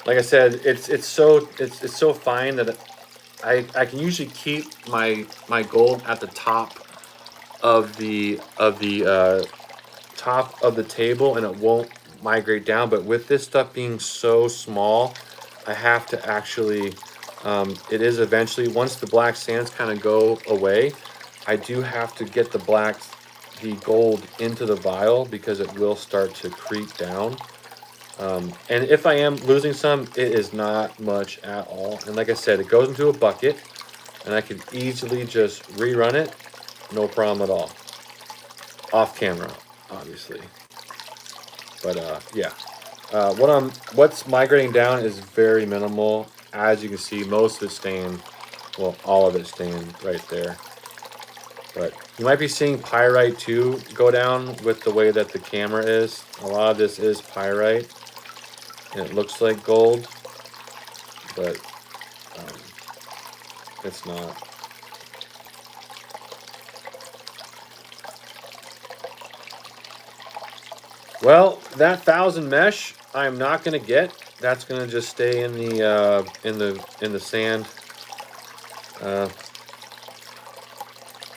Like I said, it's so fine that I can usually keep my gold at the top of the top of the table and it won't migrate down. But with this stuff being so small, I have to actually it is eventually, once the black sands kind of go away, I do have to get the gold into the vial because it will start to creep down. And if I am losing some, it is not much at all. And like I said, it goes into a bucket and I can easily just rerun it, no problem at all. Off camera, obviously. But yeah, what's migrating down is very minimal. As you can see, most of it's staying, well, all of it's staying right there. But you might be seeing pyrite too go down with the way that the camera is. A lot of this is pyrite. And it looks like gold, but it's not. Well, that 1,000 mesh I'm not gonna get. That's gonna just stay in the sand.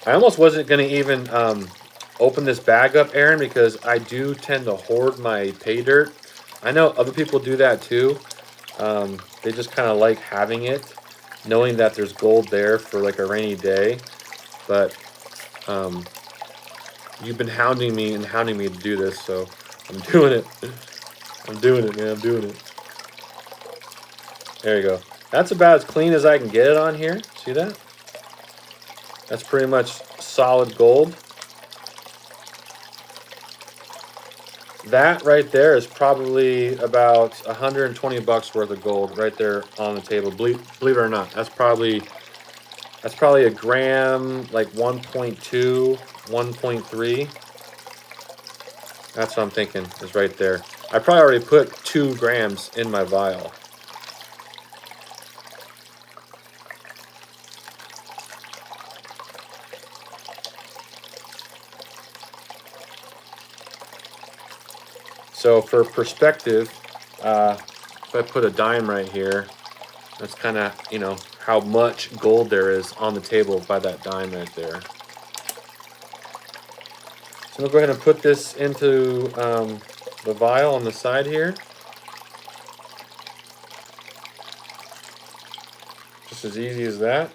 I almost wasn't gonna even open this bag up, Aaron, because I do tend to hoard my pay dirt. I know other people do that too. They just kind of like having it, knowing that there's gold there for like a rainy day. But you've been hounding me to do this, so I'm doing it. I'm doing it, man. I'm doing it. There you go. That's about as clean as I can get it on here. See that? That's pretty much solid gold. That right there is probably about 120 bucks worth of gold right there on the table. Believe it or not, that's probably a gram, like 1.2, 1.3. That's what I'm thinking is right there. I probably already put 2 grams in my vial. So for perspective, if I put a dime right here, that's kind of, you know, how much gold there is on the table by that dime right there. So we'll go ahead and put this into the vial on the side here. Just as easy as that.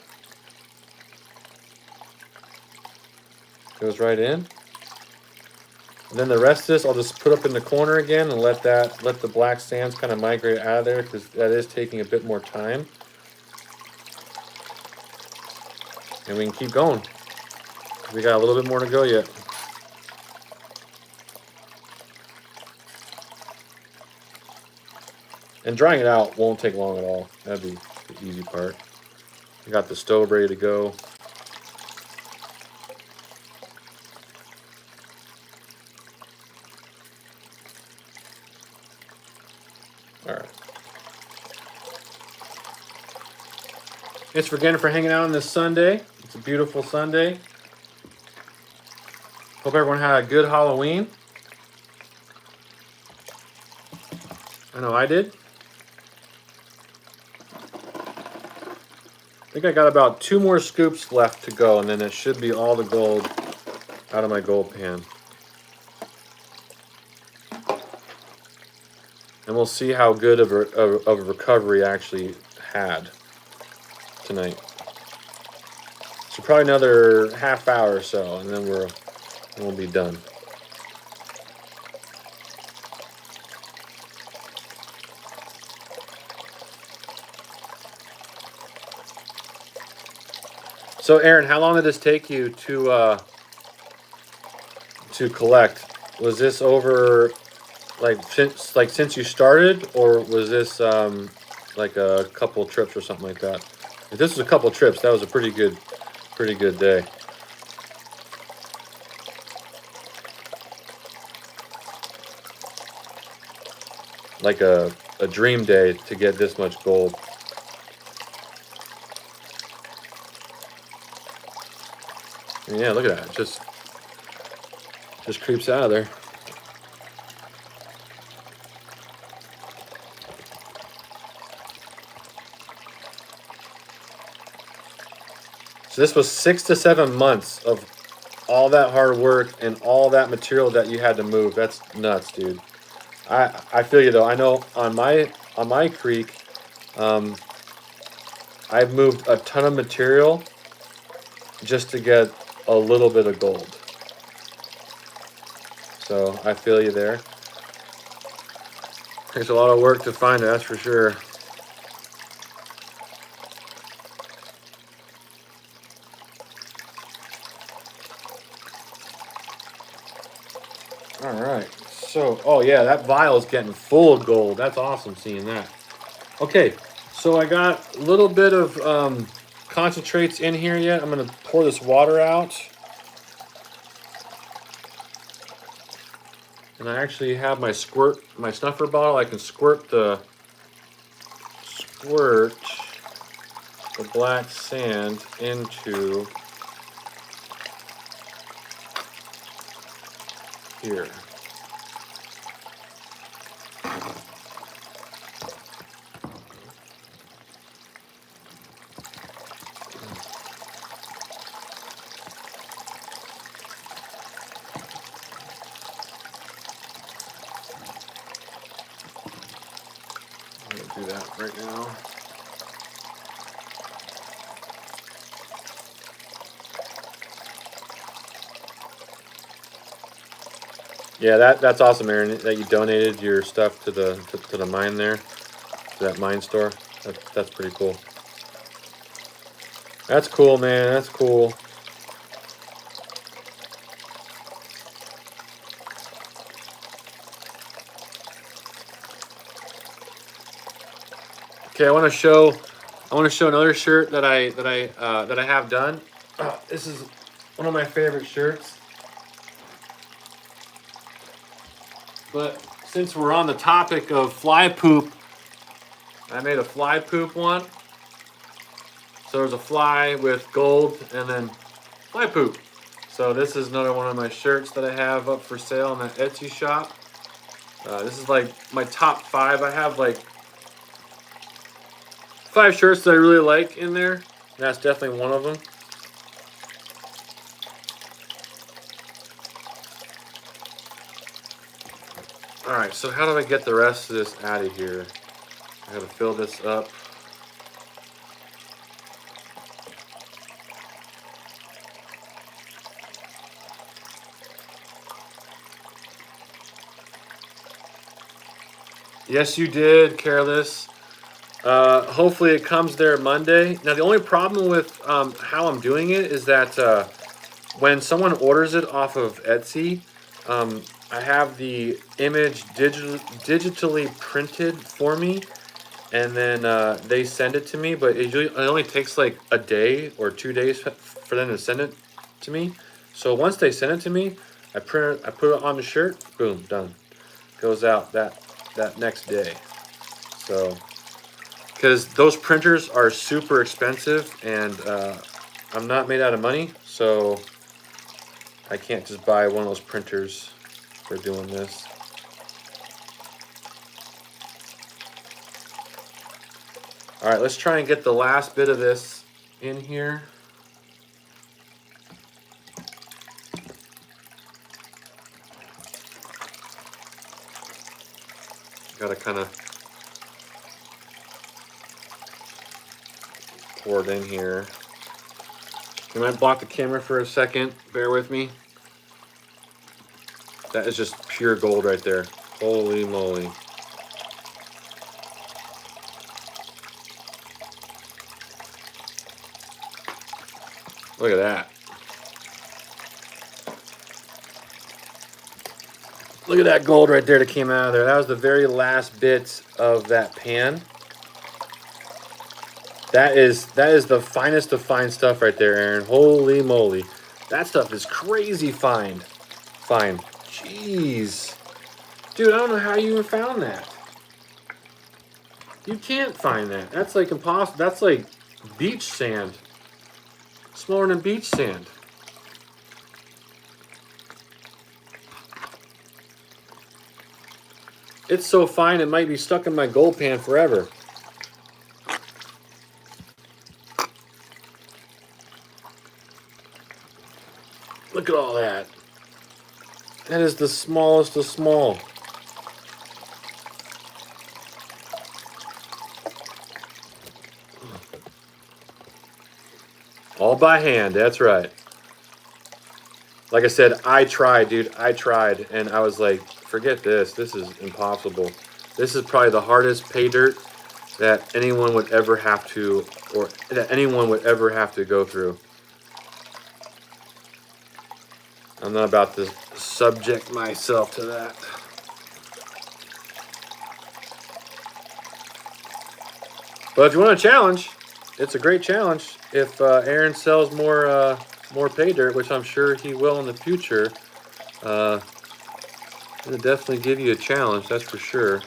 Goes right in. And then the rest of this I'll just put up in the corner again and let the black sands kind of migrate out of there because that is taking a bit more time. And we can keep going. We got a little bit more to go yet. And drying it out won't take long at all. That'd be the easy part. I got the stove ready to go. All right. Thanks again for hanging out on this Sunday. It's a beautiful Sunday. Hope everyone had a good Halloween. I know I did. I think I got about 2 more scoops left to go, and then it should be all the gold out of my gold pan. And we'll see how good of a recovery I actually had tonight. So probably another half hour or so, and then we'll be done. So Aaron, how long did this take you to collect? Was this over since you started, or was this like a couple trips or something like that? If this was a couple trips, that was a pretty good day. Like a dream day to get this much gold. And yeah, look at that. Just creeps out of there. So this was 6 to 7 months of all that hard work and all that material that you had to move. That's nuts, dude. I feel you though. I know on my creek, I've moved a ton of material just to get a little bit of gold. So I feel you there. Takes a lot of work to find it, that's for sure. All right. So, oh yeah, that vial is getting full of gold. That's awesome seeing that. Okay, so I got a little bit of concentrates in here yet. I'm gonna pour this water out. And I actually have my snuffer bottle. I can squirt the black sand into here. Do that right now. Yeah, that's awesome, Aaron. That you donated your stuff to the mine there, to that mine store. That's pretty cool. That's cool, man. That's cool. Okay, I want to show another shirt that I have done. This is one of my favorite shirts. But since we're on the topic of fly poop, I made a fly poop one. So there's a fly with gold and then fly poop. So this is another one of my shirts that I have up for sale in that Etsy shop. This is like my top 5. I have like 5 shirts that I really like in there. And that's definitely one of them. All right, so how do I get the rest of this out of here? I gotta fill this up. Yes, you did, Careless. Hopefully it comes there Monday. Now, the only problem with how I'm doing it is that when someone orders it off of Etsy, I have the image digitally printed for me, and then they send it to me, but it only takes like a day or 2 days for them to send it to me. So once they send it to me, I put it on the shirt, boom, done. Goes out that next day. So, because those printers are super expensive, and I'm not made out of money, so I can't just buy one of those printers for doing this. All right, let's try and get the last bit of this in here. Gotta kind of pour it in here. I might block the camera for a second. Bear with me. That is just pure gold right there. Holy moly. Look at that. Look at that gold right there that came out of there. That was the very last bit of that pan. That is the finest of fine stuff right there, Aaron. Holy moly. That stuff is crazy fine. Fine. Jeez. Dude, I don't know how you even found that. You can't find that. That's like impossible. That's like beach sand. Smaller than beach sand. It's so fine it might be stuck in my gold pan forever. Look at all that. That is the smallest of small. All by hand, that's right. Like I said, I tried, dude. I tried, and I was like, forget this. This is impossible. This is probably the hardest pay dirt that anyone would ever have to, or that anyone would ever have to go through. I'm not about to subject myself to that. But if you want a challenge, it's a great challenge. If Aaron sells more pay dirt, which I'm sure he will in the future, it'll definitely give you a challenge, that's for sure.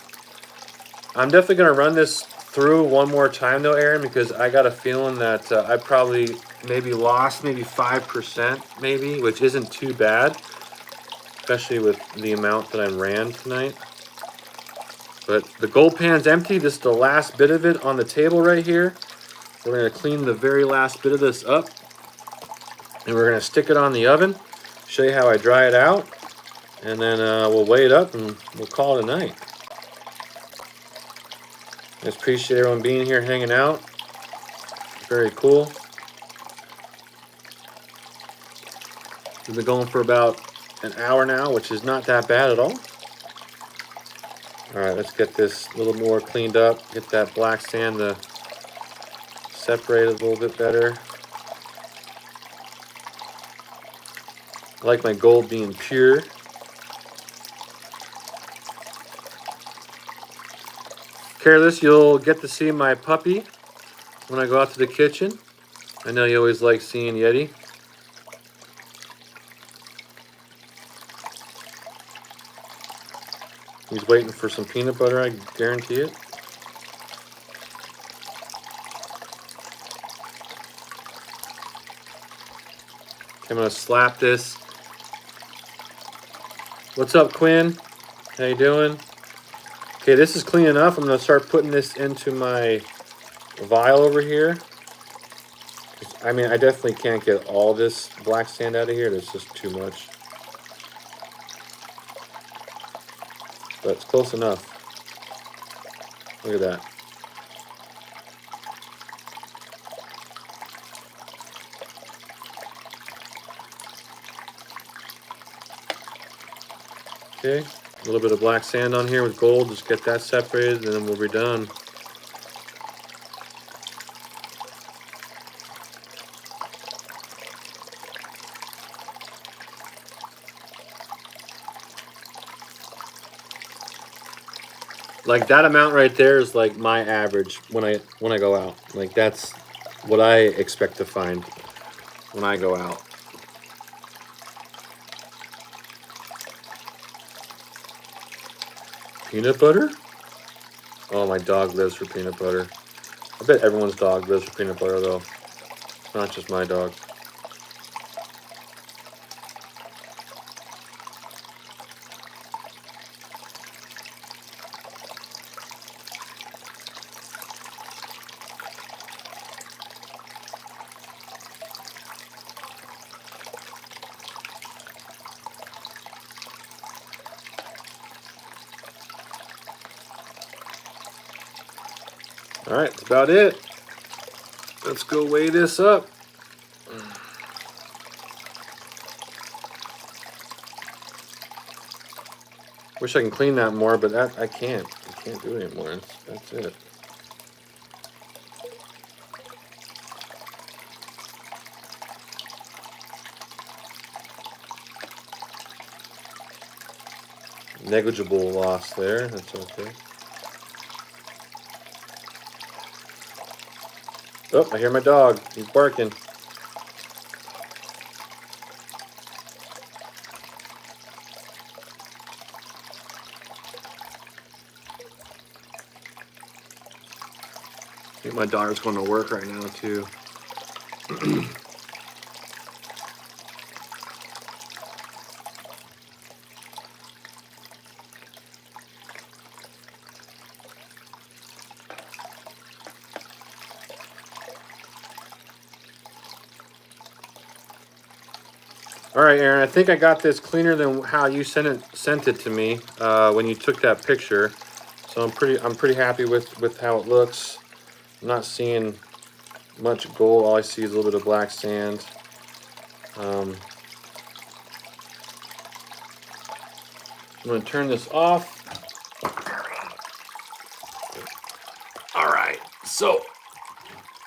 I'm definitely going to run this through one more time though, Aaron, because I got a feeling that I probably maybe lost maybe 5% maybe, which isn't too bad, especially with the amount that I ran tonight. But the gold pan's empty. This is the last bit of it on the table right here. We're going to clean the very last bit of this up, and we're going to stick it on the oven, show you how I dry it out, and then we'll weigh it up and we'll call it a night. I just appreciate everyone being here, hanging out. Very cool. We've been going for about an hour now, which is not that bad at all. All right, let's get this a little more cleaned up, get that black sand to separate it a little bit better. I like my gold being pure. Careless, you'll get to see my puppy when I go out to the kitchen. I know you always like seeing Yeti. He's waiting for some peanut butter, I guarantee it. Okay, I'm gonna slap this. What's up, Quinn? How you doing? Okay, this is clean enough. I'm gonna start putting this into my vial over here. I mean, I definitely can't get all this black sand out of here. There's just too much. But it's close enough. Look at that. Okay, a little bit of black sand on here with gold. Just get that separated, and then we'll be done. Like that amount right there is like my average when I go out. Like that's what I expect to find when I go out. Peanut butter? Oh, my dog lives for peanut butter. I bet everyone's dog lives for peanut butter though. It's not just my dog. All right, that's about it. Let's go weigh this up. Wish I can clean that more, but that I can't. I can't do it anymore. That's it. Negligible loss there. That's okay. Oh, I hear my dog. He's barking. I think my daughter's going to work right now too. All right, Aaron, I think I got this cleaner than how you sent it to me when you took that picture. So I'm pretty happy with how it looks. I'm not seeing much gold. All I see is a little bit of black sand. I'm going to turn this off. All right, so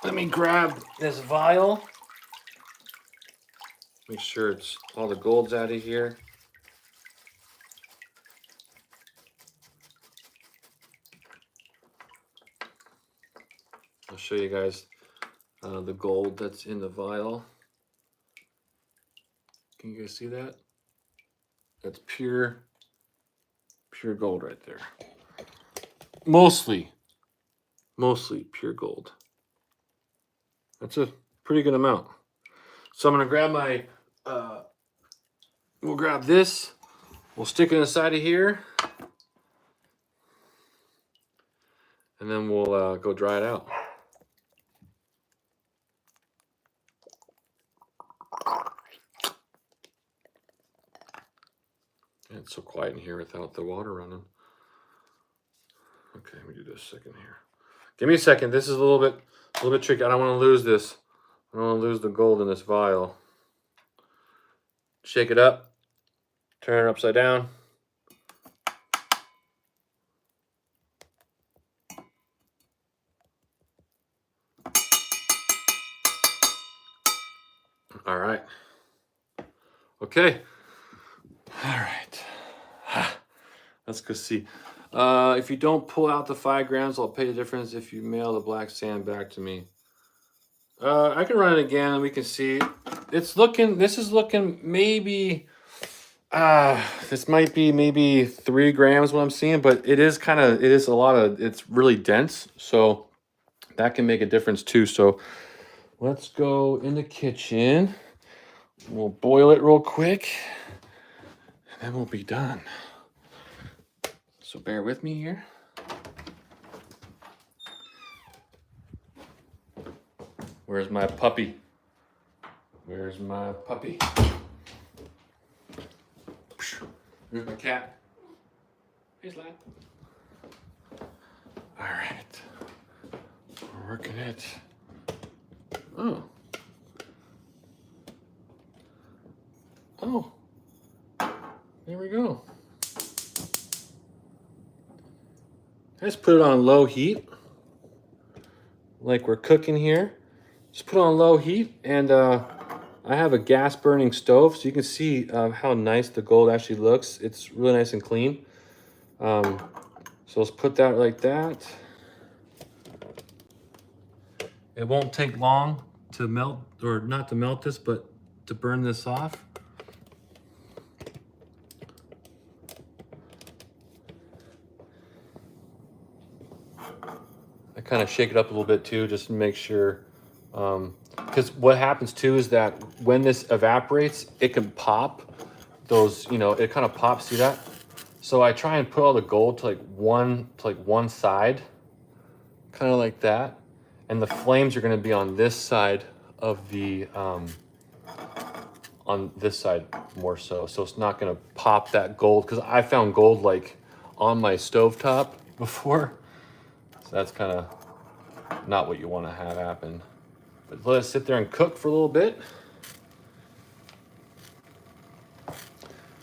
let me grab this vial. Make sure it's all the gold's out of here. I'll show you guys the gold that's in the vial. Can you guys see that? That's pure gold right there. Mostly pure gold. That's a pretty good amount. So I'm gonna grab my, we'll grab this, we'll stick it inside of here, and then we'll go dry it out. It's so quiet in here without the water running. Okay, let me do this a second here. Give me a second. This is a little bit tricky. I don't want to lose this. I don't want to lose the gold in this vial. Shake it up. Turn it upside down. All right. Okay. All right. Let's go see. If you don't pull out the 5 grams, I'll pay the difference if you mail the black sand back to me. I can run it again and we can see. This is looking maybe, this might be maybe 3 grams what I'm seeing, but it is a lot of, it's really dense. So that can make a difference too. So let's go in the kitchen. We'll boil it real quick and then we'll be done. So bear with me here. Where's my puppy? Where's my puppy? Where's my cat? Hey, Slap. All right. We're working it. Oh. Oh. There we go. Let's put it on low heat. Like we're cooking here. Just put it on low heat, and I have a gas burning stove, so you can see how nice the gold actually looks. It's really nice and clean. So So let's put that like that. It won't take long to melt, or not to melt this, but to burn this off. I kind of shake it up a little bit too, just to make sure. Because what happens too is that when this evaporates, it can pop those, you know, it kind of pops, see that? So I try and put all the gold to like one side, kind of like that. And the flames are going to be on this side of the, on this side more so. So it's not going to pop that gold, because I found gold like on my stovetop before. So that's kind of not what you want to have happen. But let us sit there and cook for a little bit.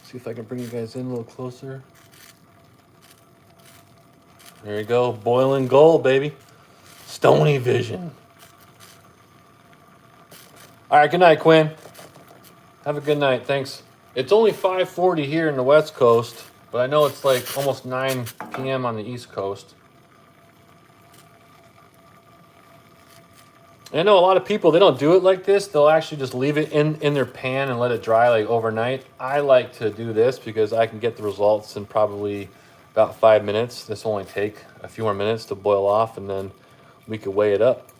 See if I can bring you guys in a little closer. There you go, boiling gold, baby. Stoney vision. All right, good night, Quinn. Have a good night, thanks. It's only 5:40 here in the West Coast, but I know it's like almost 9 p.m. on the East Coast. And I know a lot of people, they don't do it like this. They'll actually just leave it in their pan and let it dry like overnight. I like to do this because I can get the results in probably about 5 minutes. This will only take a few more minutes to boil off, and then we could weigh it up.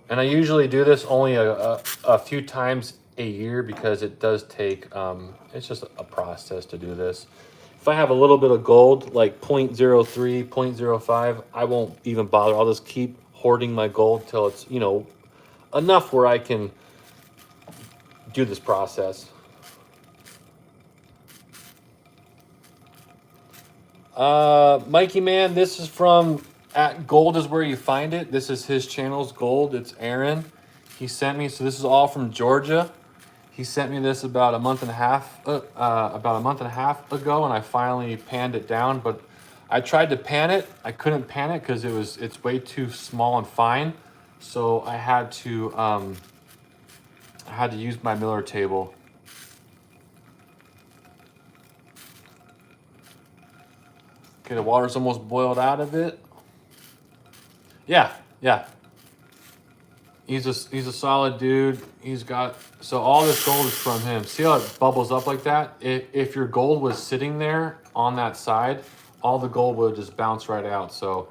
And I usually do this only a few times a year, because it does take, it's just a process to do this. If I have a little bit of gold, like 0.03, 0.05, I won't even bother. I'll just keep hoarding my gold till it's, you know, enough where I can do this process. Mikey Man, this is from at Gold is Where You Find It. This is his channel's Gold. It's Aaron. He sent me, so this is all from Georgia. He sent me this about a month and a half ago, and I finally panned it down. But I tried to pan it. I couldn't pan it because it's way too small and fine. So I had to use my Miller table. Okay, the water's almost boiled out of it. Yeah. He's a solid dude. He's got, so all this gold is from him. See how it bubbles up like that? If your gold was sitting there on that side, all the gold would just bounce right out. So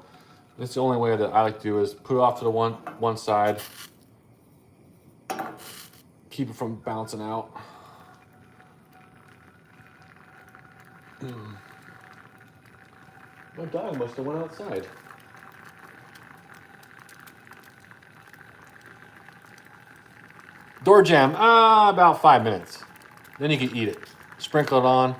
that's the only way that I like to do, is put it off to the one side, keep it from bouncing out. My dog must have went outside. Door jam, about 5 minutes. Then you can eat it. Sprinkle it on.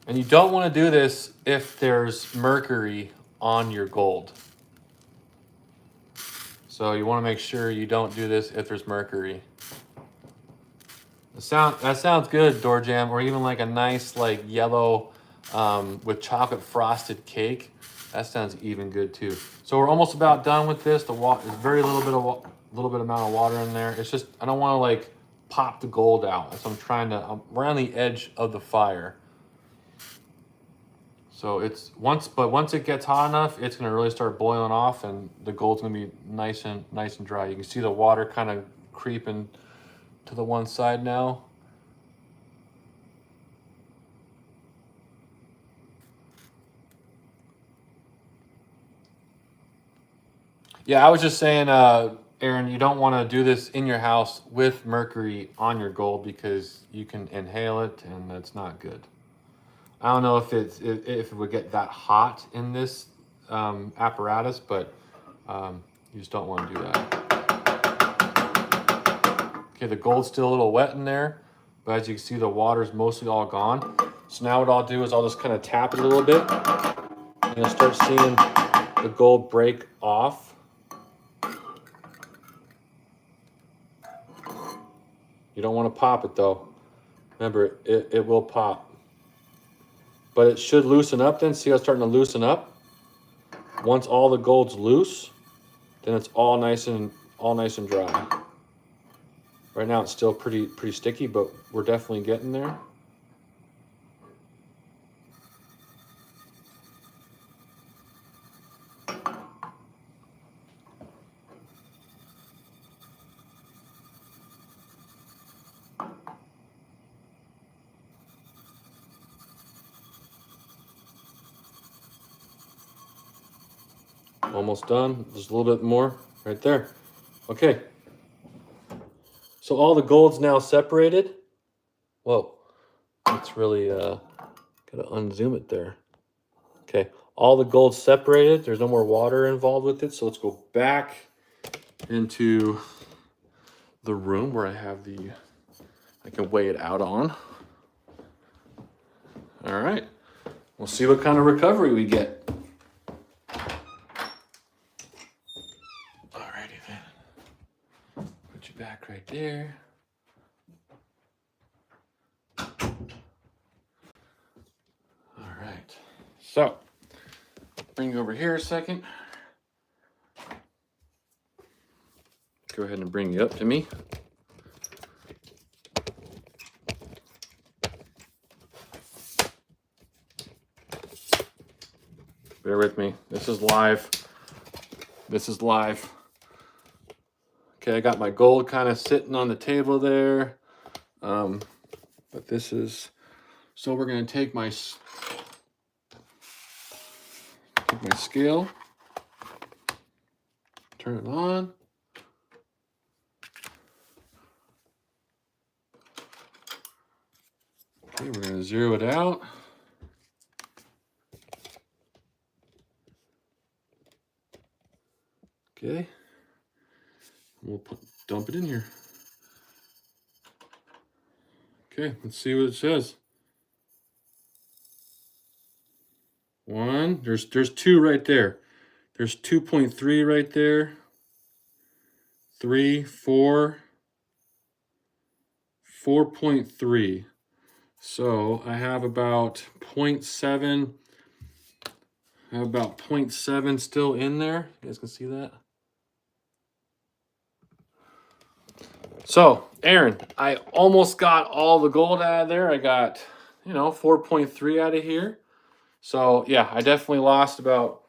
And you don't want to do this if there's mercury on your gold. So you want to make sure you don't do this if there's mercury. That sounds good, Door Jam, or even like a nice like yellow with chocolate frosted cake. That sounds even good too. So we're almost about done with this. The water is very little bit amount of water in there. It's just, I don't want to like pop the gold out. So I'm right on the edge of the fire. So once it gets hot enough, it's gonna really start boiling off, and the gold's gonna be nice and dry. You can see the water kind of creeping to the one side now. Yeah, I was just saying, Aaron, you don't want to do this in your house with mercury on your gold, because you can inhale it, and that's not good. I don't know if it would get that hot in this apparatus, but you just don't want to do that. Okay, the gold's still a little wet in there, but as you can see, the water's mostly all gone. So now what I'll do is I'll just kind of tap it a little bit, and you'll start seeing the gold break off. You don't want to pop it though. Remember, it will pop. But it should loosen up then. See how it's starting to loosen up? Once all the gold's loose, then it's all nice and dry. Right now it's still pretty sticky, but we're definitely getting there. Almost done. Just a little bit more right there. Okay. So all the gold's now separated. Whoa. It's really, gotta unzoom it there. Okay. All the gold's separated. There's no more water involved with it. So let's go back into the room where I have I can weigh it out on. All right. We'll see what kind of recovery we get. Back right there. All right. So, bring you over here a second. Go ahead and bring you up to me. Bear with me. This is live. This is live. Okay, I got my gold kind of sitting on the table there. But this is, so we're gonna take my scale, turn it on. Okay, we're gonna zero it out. Okay. We'll dump it in here. Okay, let's see what it says. One, there's 2 right there. There's 2.3 right there. 3, 4, 4.3. So I have about 0.7. I have about 0.7 still in there. You guys can see that? So, Aaron, I almost got all the gold out of there. I got, 4.3 out of here. So, yeah, I definitely lost about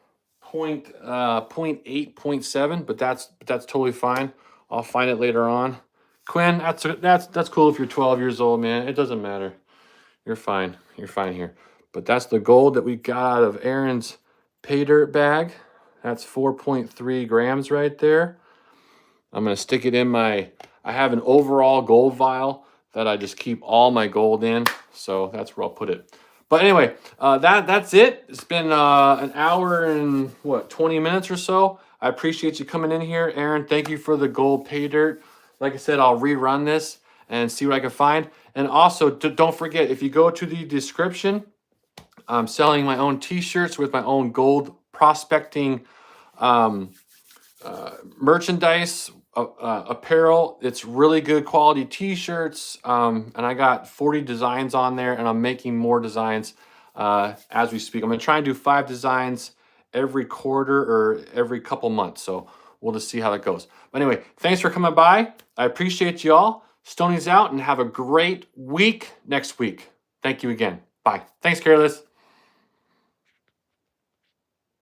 0.8, 0.7, but that's totally fine. I'll find it later on. Quinn, that's cool if you're 12 years old, man. It doesn't matter. You're fine. You're fine here. But that's the gold that we got out of Aaron's pay dirt bag. That's 4.3 grams right there. I'm going to stick it in I have an overall gold vial that I just keep all my gold in. So that's where I'll put it. But anyway, that's it. It's been an hour and 20 minutes or so. I appreciate you coming in here. Aaron, thank you for the gold pay dirt. Like I said, I'll rerun this and see what I can find. And also, don't forget, if you go to the description, I'm selling my own T-shirts with my own gold prospecting merchandise, apparel. It's really good quality T-shirts, and I got 40 designs on there, and I'm making more designs as we speak. I'm gonna try and do 5 designs every quarter or every couple months, so we'll just see how that goes. But anyway, thanks for coming by. I appreciate y'all. Stoney's out, and have a great week next week. Thank you again. Bye. Thanks, Careless.